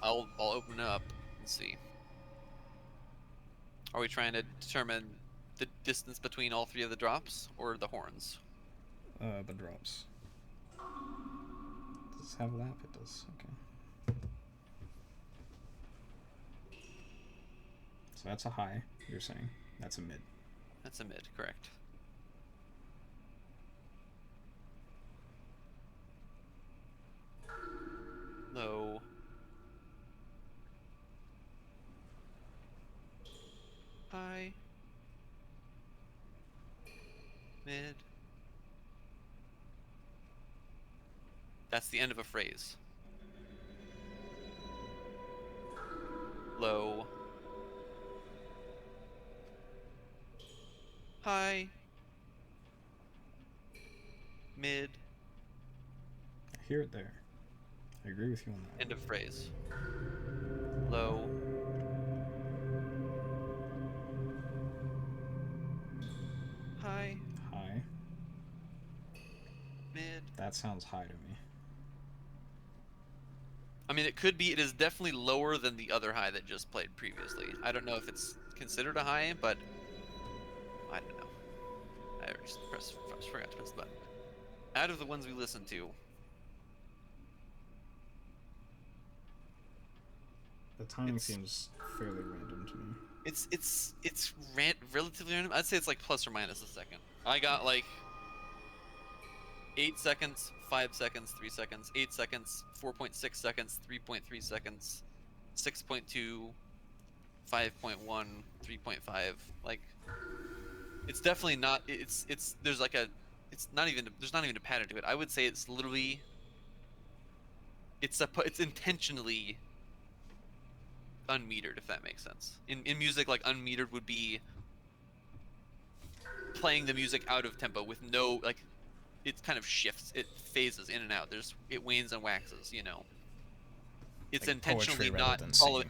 Speaker 3: I'll open it up and see. Are we trying to determine the distance between all 3 of the drops or the horns?
Speaker 2: The drops. Does it have lap? It does. Okay. So that's a high, you're saying. That's a mid.
Speaker 3: That's a mid, correct. Low. High. Mid. That's the end of a phrase. Low. High. Mid.
Speaker 2: I hear it there. I agree with you on that.
Speaker 3: End of phrase. Low. High.
Speaker 2: High.
Speaker 3: Mid.
Speaker 2: That sounds high to me.
Speaker 3: I mean, it is definitely lower than the other high that just played previously. I don't know if it's considered a high, but I don't know. I just forgot to press the button. Out of the ones we listened to,
Speaker 2: The timing
Speaker 3: It's-
Speaker 2: seems fairly random to me.
Speaker 3: it's relatively random. I'd say it's like plus or minus a second. I got like 8 seconds, 5 seconds, 3 seconds, 8 seconds, 4.6 seconds, 3.3 seconds, 6.2, 5.1, 3.5. Like, it's definitely not. There's like a. It's not even. There's not even a pattern to it. I would say it's literally. It's intentionally unmetered, if that makes sense. In music, like unmetered would be playing the music out of tempo with no like, it kind of shifts, it phases in and out. It wanes and waxes, you know. It's
Speaker 2: Like
Speaker 3: intentionally
Speaker 2: poetry rather
Speaker 3: not
Speaker 2: than
Speaker 3: following.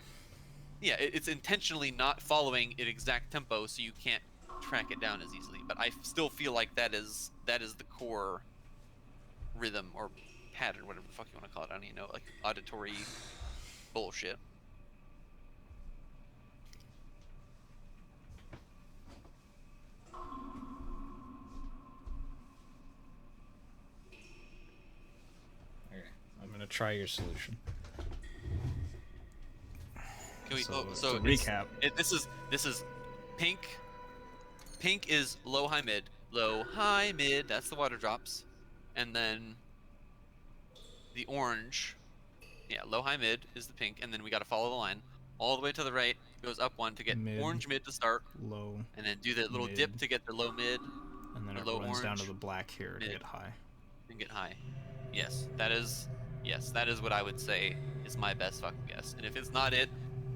Speaker 2: singing.
Speaker 3: Yeah, it's intentionally not following its exact tempo, so you can't track it down as easily. But I still feel like that is the core rhythm or pattern, whatever the fuck you want to call it. I don't even know, like auditory bullshit.
Speaker 2: Okay, I'm gonna try your solution.
Speaker 3: Can we?
Speaker 2: So,
Speaker 3: So
Speaker 2: to recap,
Speaker 3: this is pink. Pink is low, high, mid. Low, high, mid. That's the water drops, and then the orange. Yeah, low, high, mid is the pink, and then we got to follow the line all the way to the right. Goes up one to get
Speaker 2: Mid.
Speaker 3: orange mid to start,
Speaker 2: low,
Speaker 3: and then do that little dip
Speaker 2: mid.
Speaker 3: to get the low mid
Speaker 2: and then
Speaker 3: the
Speaker 2: it
Speaker 3: low
Speaker 2: runs down to
Speaker 3: orange,
Speaker 2: the black here to
Speaker 3: mid.
Speaker 2: get high.
Speaker 3: and get high. Yes, that is what I would say is my best fucking guess. And if it's not it,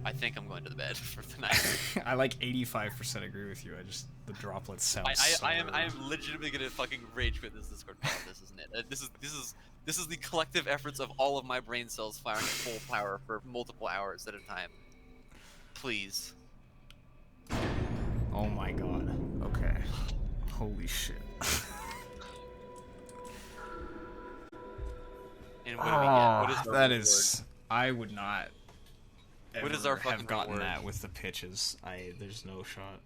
Speaker 3: I think I'm going to the bed for tonight.
Speaker 2: I like 85% agree with you. I just the droplets sound
Speaker 3: I am legitimately gonna fucking rage quit this Discord call. This isn't it. This is the collective efforts of all of my brain cells firing at full power for multiple hours at a time. Please.
Speaker 2: Oh my god. Okay. Holy shit.
Speaker 3: And what do we get? What is our
Speaker 2: that
Speaker 3: reward?
Speaker 2: is. I would not.
Speaker 3: What is
Speaker 2: ever
Speaker 3: our fucking
Speaker 2: have gotten
Speaker 3: reward?
Speaker 2: that with the pitches? There's no shot.